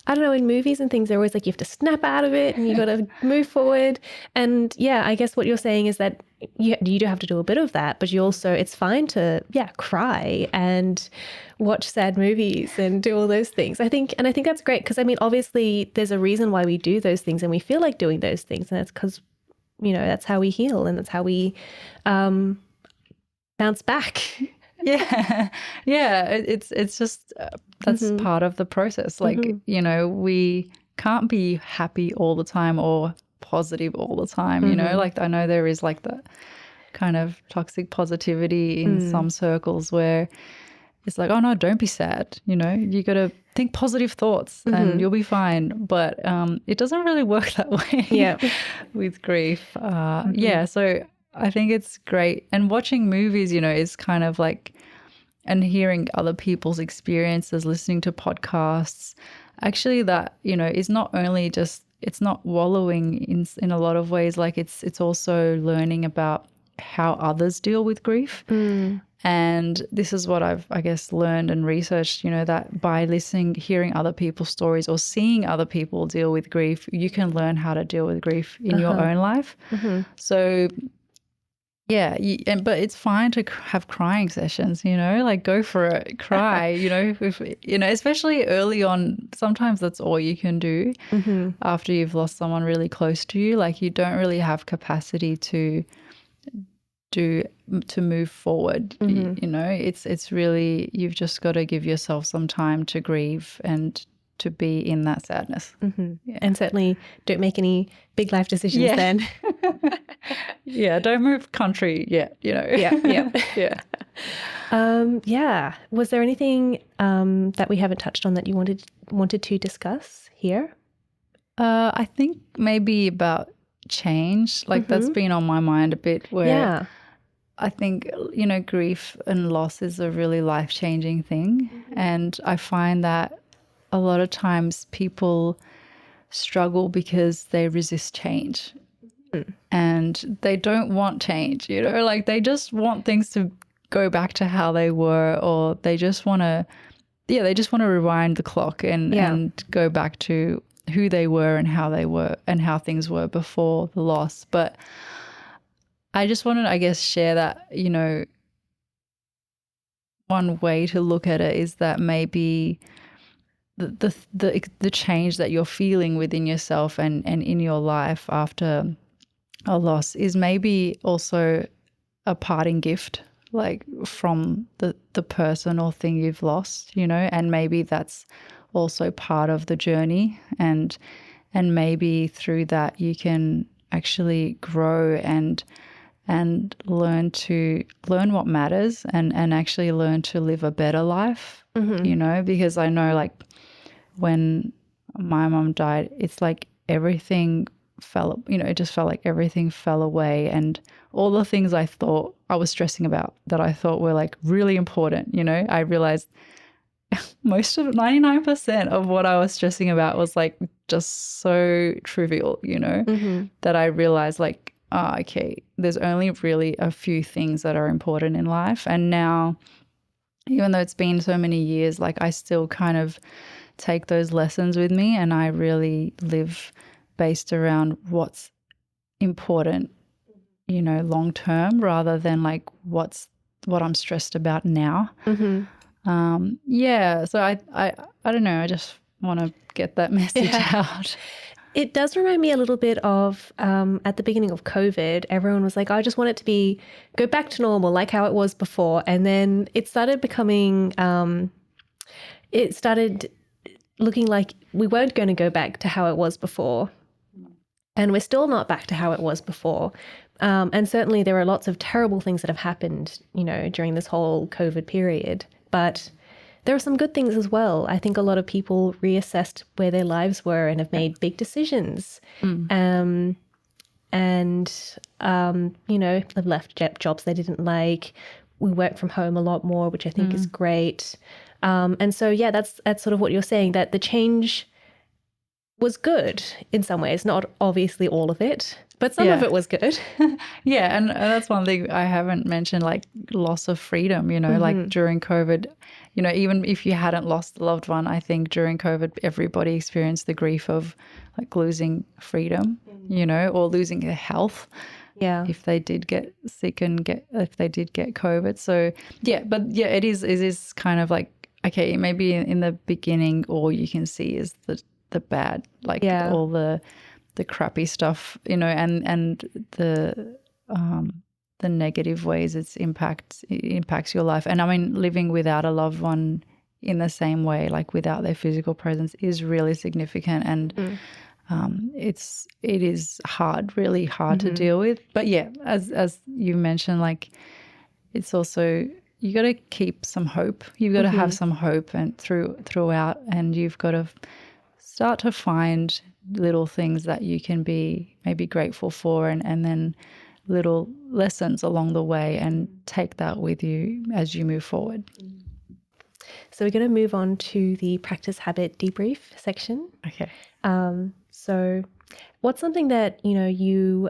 I don't know, in movies and things, they're always like, you have to snap out of it and you got to move forward. And yeah, I guess what you're saying is that you do have to do a bit of that, but you also, it's fine to, cry and watch sad movies and do all those things. I think that's great because, I mean, obviously there's a reason why we do those things and we feel like doing those things. And it's because, that's how we heal and that's how we bounce back. Yeah. It's just that's part of the process. Like, we can't be happy all the time or positive all the time, like I know there is like the kind of toxic positivity in some circles where it's like, oh no, don't be sad. You got to think positive thoughts and you'll be fine. But it doesn't really work that way with grief. So I think it's great. And watching movies, is kind of like, and hearing other people's experiences, listening to podcasts, actually that, is not only just, it's not wallowing in a lot of ways. Like it's also learning about how others deal with grief. And this is what I've, I guess, learned and researched, that by hearing other people's stories or seeing other people deal with grief, you can learn how to deal with grief in your own life. So yeah, but it's fine to have crying sessions, like go for it, cry, if, especially early on. Sometimes that's all you can do after you've lost someone really close to you. Like you don't really have capacity to move forward. It's really, you've just got to give yourself some time to grieve and to be in that sadness. And certainly don't make any big life decisions then. Don't move country yet, Was there anything that we haven't touched on that you wanted to discuss here? I think maybe about change, like that's been on my mind a bit, where I think, grief and loss is a really life-changing thing. And I find that a lot of times people struggle because they resist change and they don't want change, like they just want things to go back to how they were, or they just want to, rewind the clock and go back to who they were and how things were before the loss. But I just wanted to, I guess, share that, one way to look at it is that maybe the change that you're feeling within yourself and in your life after a loss is maybe also a parting gift, like from the person or thing you've lost, you know, and maybe that's also part of the journey, and maybe through that you can actually grow and learn what matters and actually learn to live a better life, you know, because I know, like, when my mum died, it's like everything fell, you know, it just felt like everything fell away, and all the things I thought I was stressing about that I thought were like really important, you know, I realized most of 99% of what I was stressing about was like just so trivial, you know, that I realized like, oh, okay, there's only really a few things that are important in life. And now, even though it's been so many years, like I still kind of take those lessons with me, and I really live based around what's important, you know, long term, rather than like what I'm stressed about now. Yeah, so I don't know, I just want to get that message out. It does remind me a little bit of at the beginning of COVID, everyone was like, I just want it to go back to normal, like how it was before. And then it started becoming, it started looking like we weren't going to go back to how it was before. And we're still not back to how it was before. And certainly there are lots of terrible things that have happened, you know, during this whole COVID period. But there are some good things as well. I think a lot of people reassessed where their lives were and have made big decisions. You know, have left jobs they didn't like. We work from home a lot more, which I think is great. And so, yeah, that's sort of what you're saying, that the change was good in some ways, not obviously all of it, but some of it was good. Yeah, and that's one thing I haven't mentioned, like loss of freedom, you know, like during COVID, you know, even if you hadn't lost a loved one, I think during COVID, everybody experienced the grief of like losing freedom, you know, or losing their health. Yeah. If they did get sick and if they did get COVID. So yeah, but yeah, it is kind of like, okay, maybe in the beginning, all you can see is the bad, like all the crappy stuff, you know, and the negative ways it impacts your life. And I mean, living without a loved one in the same way, like without their physical presence, is really significant, and it is hard, really hard to deal with. But yeah, as you mentioned, like it's also, you got to keep some hope. You've got to have some hope and throughout, and you've got to start to find little things that you can be maybe grateful for, and then little lessons along the way, and take that with you as you move forward. So we're going to move on to the practice habit debrief section. Okay. So what's something that, you know, you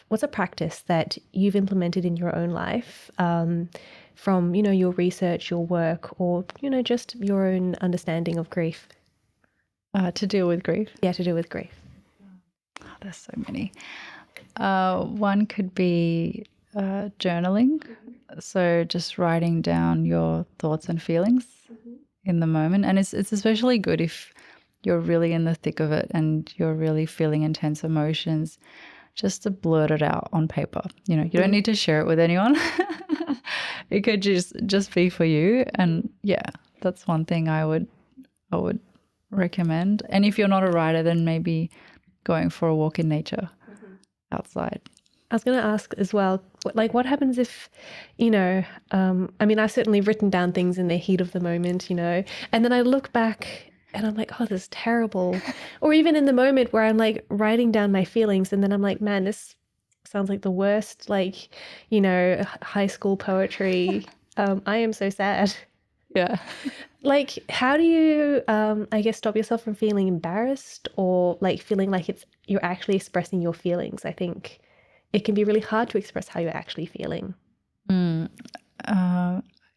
what's a practice that you've implemented in your own life from, you know, your research, your work, or, you know, just your own understanding of grief? To deal with grief? Yeah, to deal with grief. Oh, there's so many. One could be journaling. So just writing down your thoughts and feelings in the moment. And it's especially good if you're really in the thick of it and you're really feeling intense emotions, just to blurt it out on paper. You know, you don't need to share it with anyone. It could just be for you. And yeah, that's one thing I would recommend. And if you're not a writer, then maybe going for a walk in nature outside. I was going to ask as well, what happens if, you know, I mean, I've certainly written down things in the heat of the moment, you know, and then I look back and I'm like, oh, this is terrible. Or even in the moment where I'm like writing down my feelings, and then I'm like, man, this sounds like the worst, like, you know, high school poetry. I am so sad. Yeah. Like, how do you, I guess, stop yourself from feeling embarrassed, or like feeling like you're actually expressing your feelings? I think it can be really hard to express how you're actually feeling.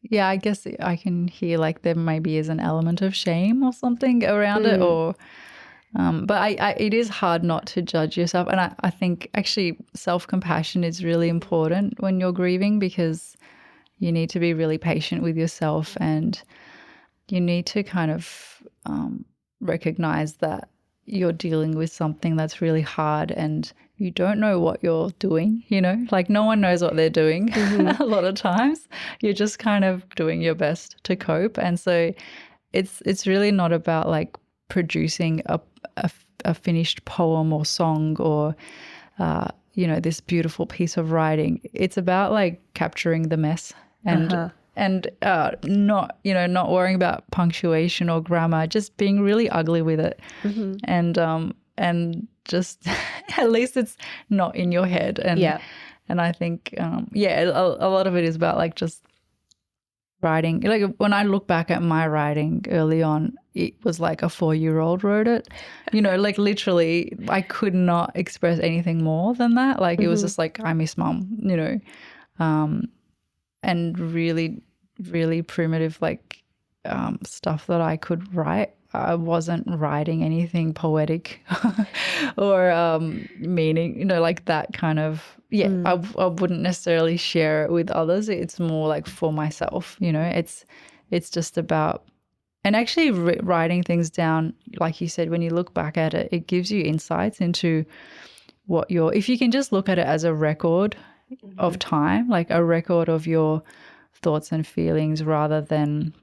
Yeah, I guess I can hear like there maybe is an element of shame or something around it, or but it is hard not to judge yourself. And I think actually self-compassion is really important when you're grieving, because you need to be really patient with yourself, and you need to kind of recognize that you're dealing with something that's really hard and you don't know what you're doing, like no one knows what they're doing. A lot of times you're just kind of doing your best to cope. And so it's really not about like producing a finished poem or song or this beautiful piece of writing. It's about like capturing the mess and not worrying about punctuation or grammar, just being really ugly with it. And just at least it's not in your head. And I think a lot of it is about like just writing. Like when I look back at my writing early on, it was like a 4-year-old wrote it. Like literally I could not express anything more than that. Like it was just like, I miss mum, and really, really primitive like stuff that I could write. I wasn't writing anything poetic or meaning, like that kind of, I wouldn't necessarily share it with others. It's more like for myself, it's just about, and actually writing things down, like you said, when you look back at it, it gives you insights into what if you can just look at it as a record of time, like a record of your thoughts and feelings rather than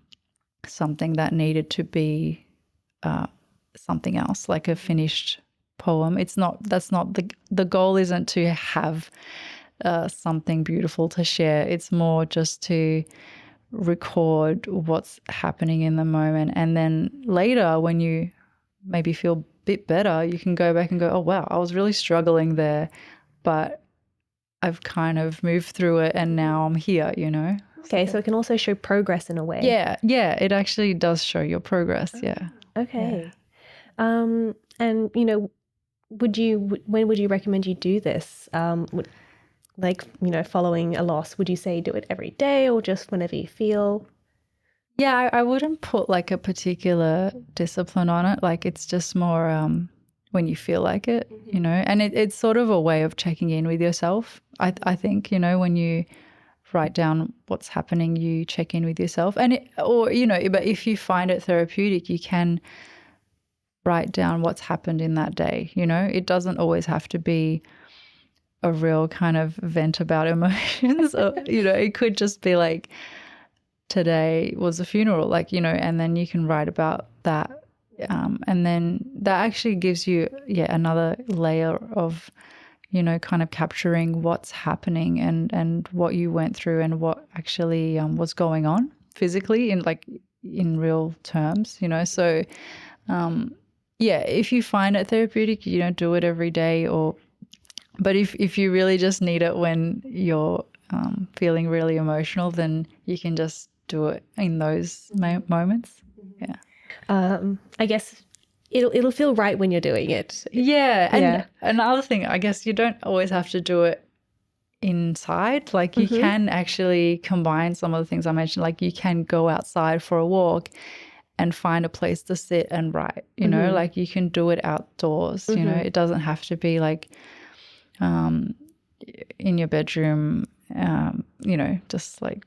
something that needed to be something else, like a finished poem. That's not the goal isn't to have something beautiful to share. It's more just to record what's happening in the moment. And then later when you maybe feel a bit better, you can go back and go, oh, wow, I was really struggling there, but I've kind of moved through it and now I'm here, Okay, so it can also show progress in a way. Yeah, it actually does show your progress, yeah. Okay. Yeah. And, when would you recommend you do this? Following a loss, would you say do it every day or just whenever you feel? Yeah, I wouldn't put like a particular discipline on it. Like it's just more when you feel like it, and it's sort of a way of checking in with yourself. I think, when you write down what's happening, you check in with yourself. But if you find it therapeutic, you can write down what's happened in that day. It doesn't always have to be a real kind of vent about emotions. Or, it could just be like, today was a funeral, like, and then you can write about that. And then that actually gives you another layer of, kind of capturing what's happening and what you went through and what actually was going on physically in real terms, So, if you find it therapeutic, you don't do it every day but if you really just need it when you're feeling really emotional, then you can just do it in those moments. Yeah. I guess it'll feel right when you're doing it. Yeah. And another thing, I guess you don't always have to do it inside. Like you can actually combine some of the things I mentioned. Like you can go outside for a walk and find a place to sit and write, like you can do it outdoors, it doesn't have to be like in your bedroom, just like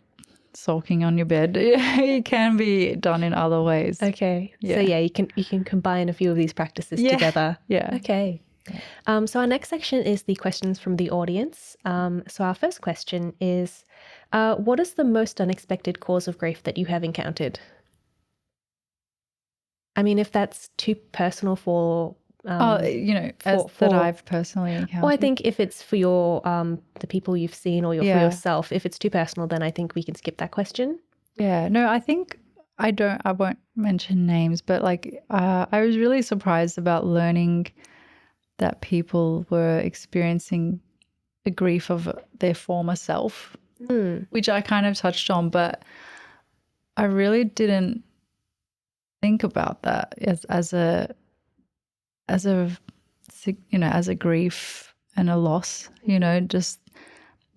sulking on your bed. It can be done in other ways. Okay. Yeah. So you can combine a few of these practices together. Yeah. Okay. So our next section is the questions from the audience. So our first question is, what is the most unexpected cause of grief that you have encountered? I mean, if that's too personal for that I've personally encountered. Well, I think if it's for your the people you've seen or for yourself, if it's too personal, then I think we can skip that question. Yeah, no, I think I won't mention names, but like I was really surprised about learning that people were experiencing the grief of their former self, which I kind of touched on, but I really didn't think about that as a grief and a loss, just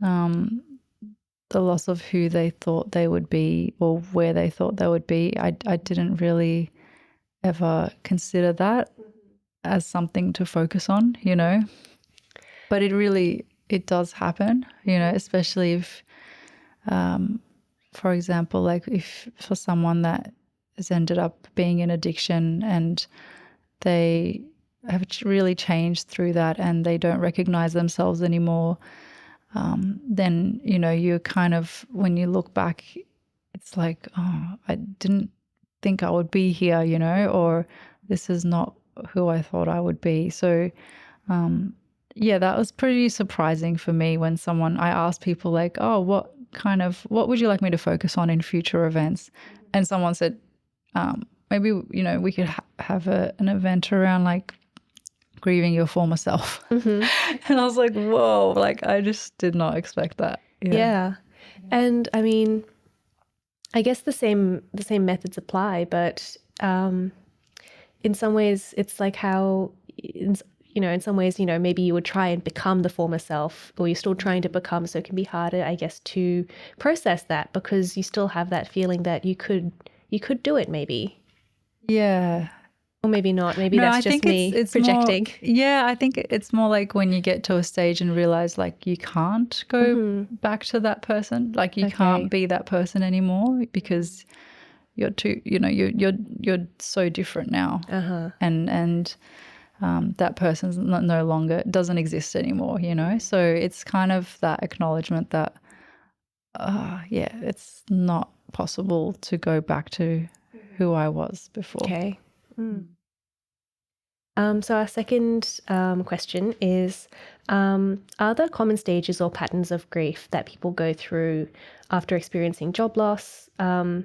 the loss of who they thought they would be or where they thought they would be. I didn't really ever consider that as something to focus on, but it does happen, especially if for example, like if for someone that has ended up being in addiction and they have really changed through that and they don't recognize themselves anymore, then, you know, you kind of, when you look back, it's like, oh, I didn't think I would be here, you know, or this is not who I thought I would be. So, yeah, that was pretty surprising for me when I asked people like, oh, what would you like me to focus on in future events? And someone said, maybe, you know, we could have an event around like grieving your former self. And I was like, whoa, like I just did not expect that. Yeah. And I mean, I guess the same methods apply, but in some ways it's like how, in some ways, maybe you would try and become the former self, or you're still trying to become, so it can be harder, I guess, to process that because you still have that feeling that you could do it maybe. Yeah. Or maybe not. Maybe that's just me it's projecting. I think it's more like when you get to a stage and realize like you can't go back to that person, like you can't be that person anymore because you're too, you're so different now, and that person's no longer doesn't exist anymore, So it's kind of that acknowledgement that, it's not possible to go back to who I was before. Okay. So our second question is, are there common stages or patterns of grief that people go through after experiencing job loss? So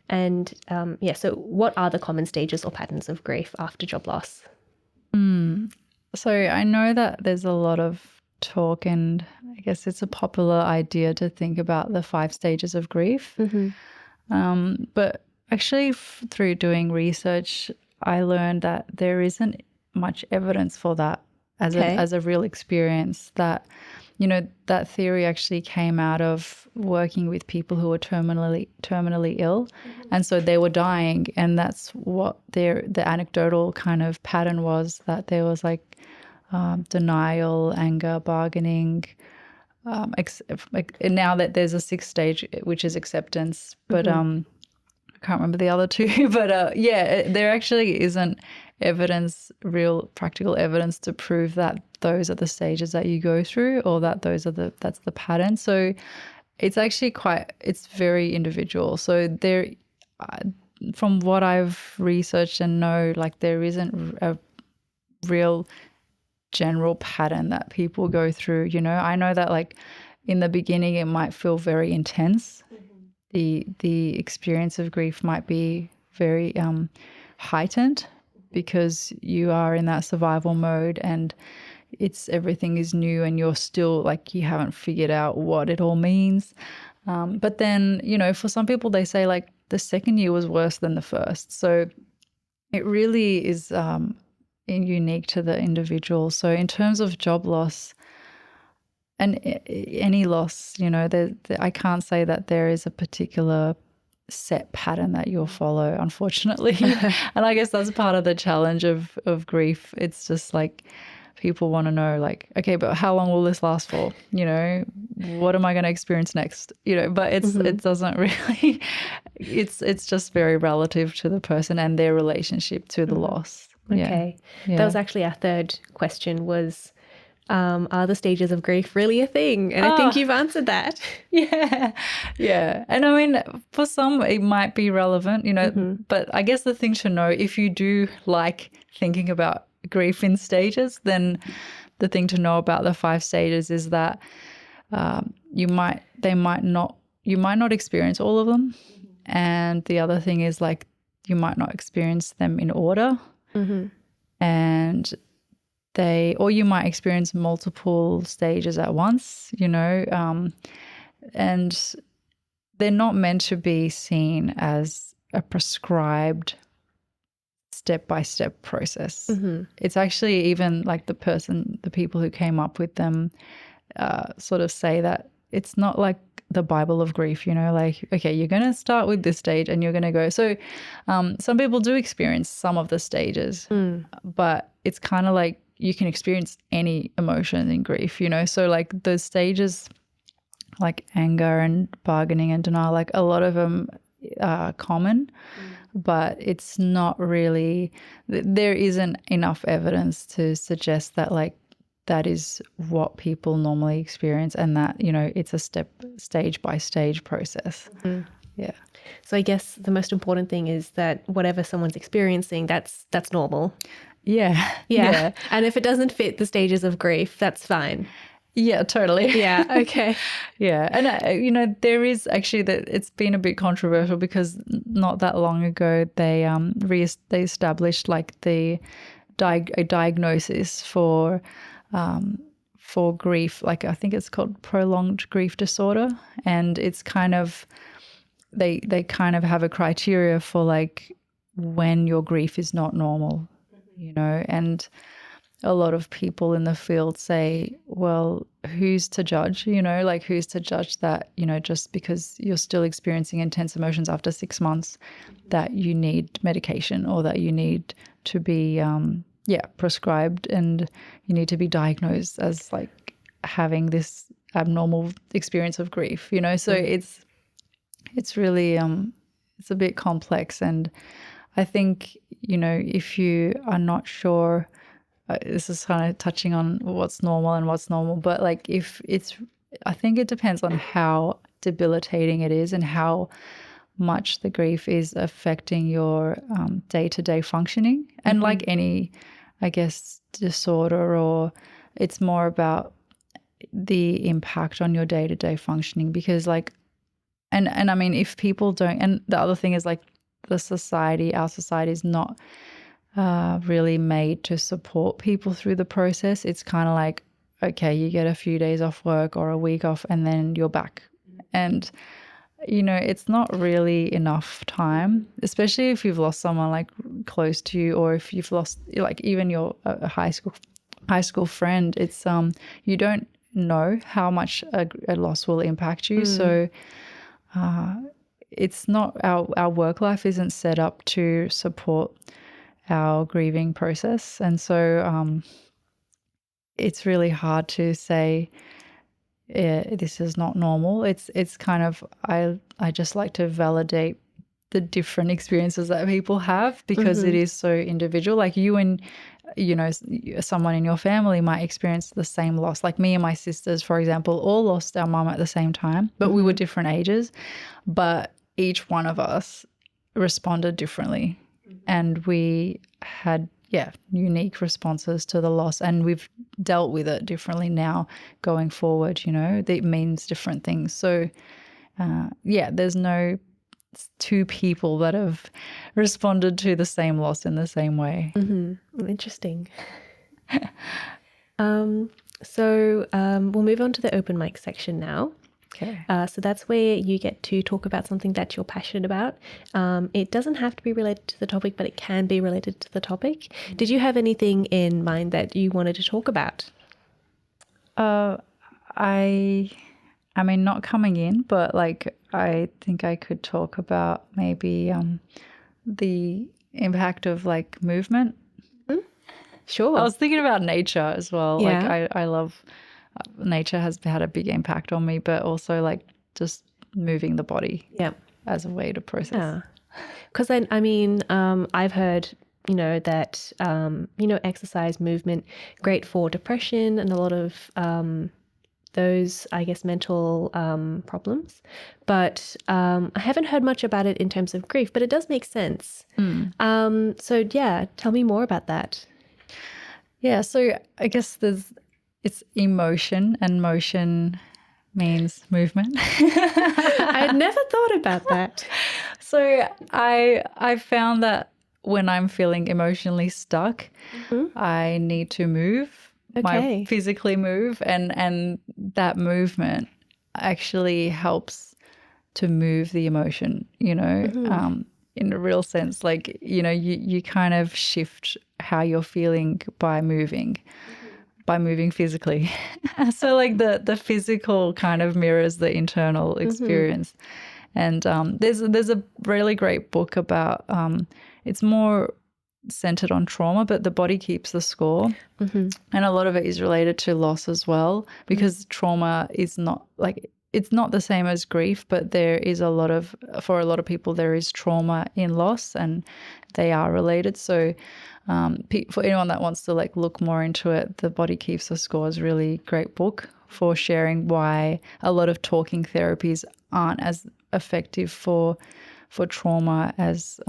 what are the common stages or patterns of grief after job loss? So I know that there's a lot of talk, and I guess it's a popular idea to think about the 5 stages of grief. But actually through doing research, I learned that there isn't much evidence for that as a real experience. That, that theory actually came out of working with people who were terminally ill, and so they were dying, and that's what the anecdotal kind of pattern was, that there was like denial, anger, bargaining. Now that there's a 6th stage, which is acceptance, but I can't remember the other 2, but there actually isn't real practical evidence to prove that those are the stages that you go through, or that that's the pattern. So it's actually it's very individual. So there, from what I've researched and know, like there isn't a real general pattern that people go through. I know that like in the beginning it might feel very intense. The experience of grief might be very heightened because you are in that survival mode and everything is new and you're still like you haven't figured out what it all means. But then, for some people they say like the 2nd year was worse than the 1st. So it really is unique to the individual. So in terms of job loss and any loss, I can't say that there is a particular set pattern that you'll follow, unfortunately. And I guess that's part of the challenge of grief. It's just like people want to know like, okay, but how long will this last for? What am I going to experience next? But it doesn't really, it's just very relative to the person and their relationship to the loss. Okay. Yeah. That was actually our 3rd question was, are the stages of grief really a thing? And I think you've answered that. Yeah. And I mean, for some it might be relevant, but I guess the thing to know, if you do like thinking about grief in stages, then the thing to know about the 5 stages is that you might not experience all of them. And the other thing is like you might not experience them in order. And or you might experience multiple stages at once, and they're not meant to be seen as a prescribed step-by-step process. It's actually even like the people who came up with them sort of say that it's not like the Bible of grief, like, okay, you're going to start with this stage and you're going to go. So some people do experience some of the stages, but it's kind of like you can experience any emotion in grief, So like those stages like anger and bargaining and denial, like a lot of them are common, but it's not really, there isn't enough evidence to suggest that like that is what people normally experience, and that, you know, it's a stage by stage process. Yeah. So I guess the most important thing is that whatever someone's experiencing, that's normal. Yeah. Yeah. And if it doesn't fit the stages of grief, that's fine. Yeah, totally. Yeah. Okay. Yeah. And, you know, there is actually that it's been a bit controversial because not that long ago they they established like a diagnosis for grief. Like I think it's called prolonged grief disorder. And it's kind of, they kind of have a criteria for like when your grief is not normal, you know, and a lot of people in the field say, well, who's to judge, you know, like who's to judge that, you know, just because you're still experiencing intense emotions after 6 months that you need medication or that you need to be, prescribed and you need to be diagnosed as like having this abnormal experience of grief, you know, so it's really, it's a bit complex. And I think, you know, if you are not sure, this is kind of touching on what's normal and what's normal, but like if it's, I think it depends on how debilitating it is and how much the grief is affecting your day-to-day functioning. And like any, I guess, disorder, or it's more about the impact on your day-to-day functioning, because like, and I mean, if people don't, and the other thing is like our society is not really made to support people through the process. It's kind of like, okay, you get a few days off work or a week off and then you're back. And, you know, it's not really enough time, especially if you've lost someone like close to you, or if you've lost like even your high school friend. It's you don't know how much a loss will impact you. So it's not, our work life isn't set up to support our grieving process. And so it's really hard to say this is not normal. It's kind of, I just like to validate the different experiences that people have, because it is so individual. Like you and, you know, someone in your family might experience the same loss. Like me and my sisters, for example, all lost our mum at the same time, but we were different ages. But each one of us responded differently. And we had, unique responses to the loss, and we've dealt with it differently now going forward, you know, it means different things. So, there's no two people that have responded to the same loss in the same way. Interesting. So we'll move on to the open mic section now. Okay. So that's where you get to talk about something that you're passionate about. It doesn't have to be related to the topic, but it can be related to the topic. Did you have anything in mind that you wanted to talk about? I mean, not coming in, but like I think I could talk about maybe the impact of like movement. Sure. I was thinking about nature as well. Yeah. Like I love nature, has had a big impact on me, but also like just moving the body as a way to process. Yeah. Because I mean, I've heard, you know, that, exercise, movement, great for depression and a lot of those, I guess, mental problems. But I haven't heard much about it in terms of grief, but it does make sense. So yeah, tell me more about that. Yeah, so I guess it's emotion, and motion means movement. I had never thought about that. So I found that when I'm feeling emotionally stuck, I need to move, physically move, and that movement actually helps to move the emotion, you know, in a real sense. Like, you know, you kind of shift how you're feeling by moving physically. So like the physical kind of mirrors the internal experience. And there's a really great book about it's more centered on trauma, but the body keeps the score. And a lot of it is related to loss as well, because trauma is not like, it's not the same as grief, but there is for a lot of people, there is trauma in loss, and they are related. So for anyone that wants to like look more into it, The Body Keeps the Score is a really great book for sharing why a lot of talking therapies aren't as effective for trauma as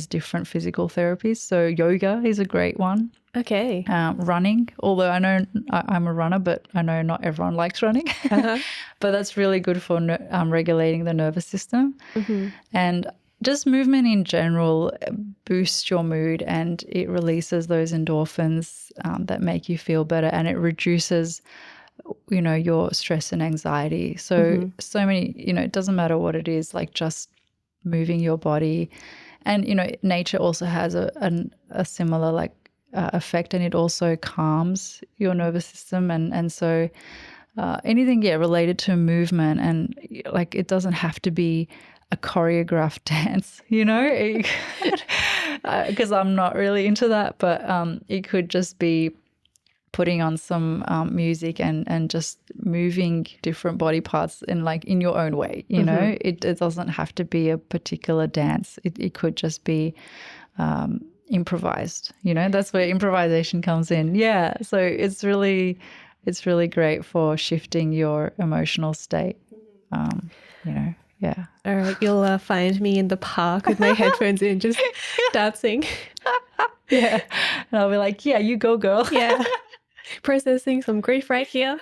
different physical therapies. So yoga is a great one. Okay. Running, although I know I'm a runner, but I know not everyone likes running. But that's really good for regulating the nervous system. And just movement in general boosts your mood, and it releases those endorphins that make you feel better, and it reduces your stress and anxiety. So many, it doesn't matter what it is, like just moving your body. And nature also has a similar like effect, and it also calms your nervous system. And so anything related to movement, and like it doesn't have to be a choreographed dance, because I'm not really into that, but it could just be putting on some music and just moving different body parts in your own way. It doesn't have to be a particular dance. It could just be improvised. That's where improvisation comes in. Yeah, so it's really great for shifting your emotional state. Yeah. All right, you'll find me in the park with my headphones in, just dancing. Yeah, and I'll be like, yeah, you go, girl. Yeah. Processing some grief right here.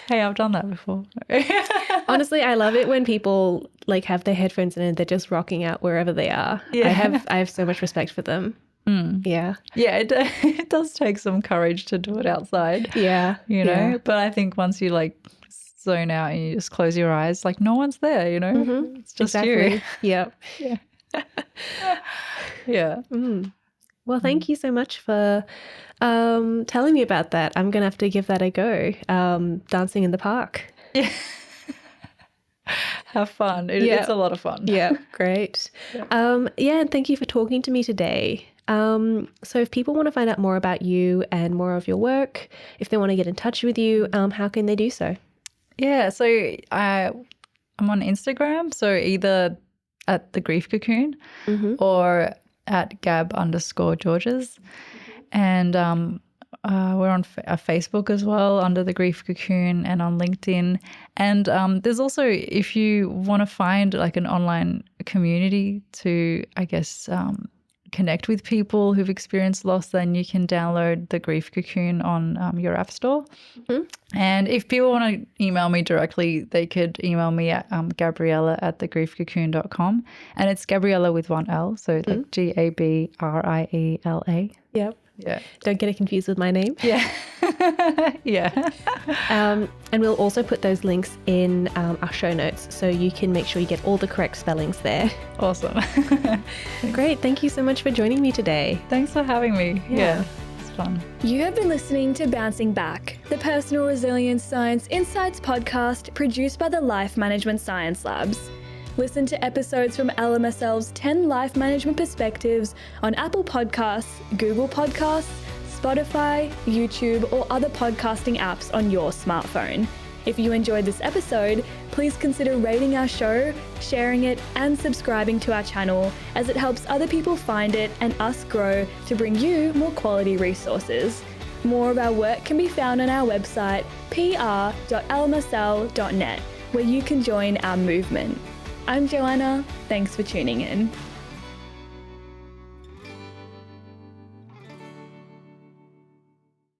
Hey, I've done that before. Honestly, I love it when people like have their headphones in and they're just rocking out wherever they are. Yeah. I have so much respect for them. Yeah. Yeah, it does take some courage to do it outside. Yeah. Yeah. But I think once you like zone out and you just close your eyes, like no one's there, It's just you. Yep. Yeah. Yeah. Well, thank you so much for telling me about that. I'm going to have to give that a go, dancing in the park. Yeah. Have fun. It's a lot of fun. Yeah, great. Yeah. And thank you for talking to me today. So if people want to find out more about you and more of your work, if they want to get in touch with you, how can they do so? Yeah, so I'm on Instagram, so either at the Grief Cocoon or at Gab_Georges. And we're on Facebook as well under the Grief Cocoon, and on LinkedIn. And there's also, if you want to find like an online community to, I guess, connect with people who've experienced loss, then you can download the Grief Cocoon on your app store. And if people want to email me directly, they could email me at gabriela@thegriefcocoon.com. And it's Gabriela with one L, so like Gabriela. Yep. Yeah. Don't get it confused with my name. Yeah. Yeah. And we'll also put those links in our show notes, so you can make sure you get all the correct spellings there. Awesome. Great. Thank you so much for joining me today. Thanks for having me. Yeah. It's fun. You have been listening to Bouncing Back, the Personal Resilience Science Insights podcast produced by the Life Management Science Labs. Listen to episodes from LMSL's 10 Life Management Perspectives on Apple Podcasts, Google Podcasts, Spotify, YouTube, or other podcasting apps on your smartphone. If you enjoyed this episode, please consider rating our show, sharing it, and subscribing to our channel, as it helps other people find it and us grow to bring you more quality resources. More of our work can be found on our website, pr.lmsl.net, where you can join our movement. I'm Joanna. Thanks for tuning in.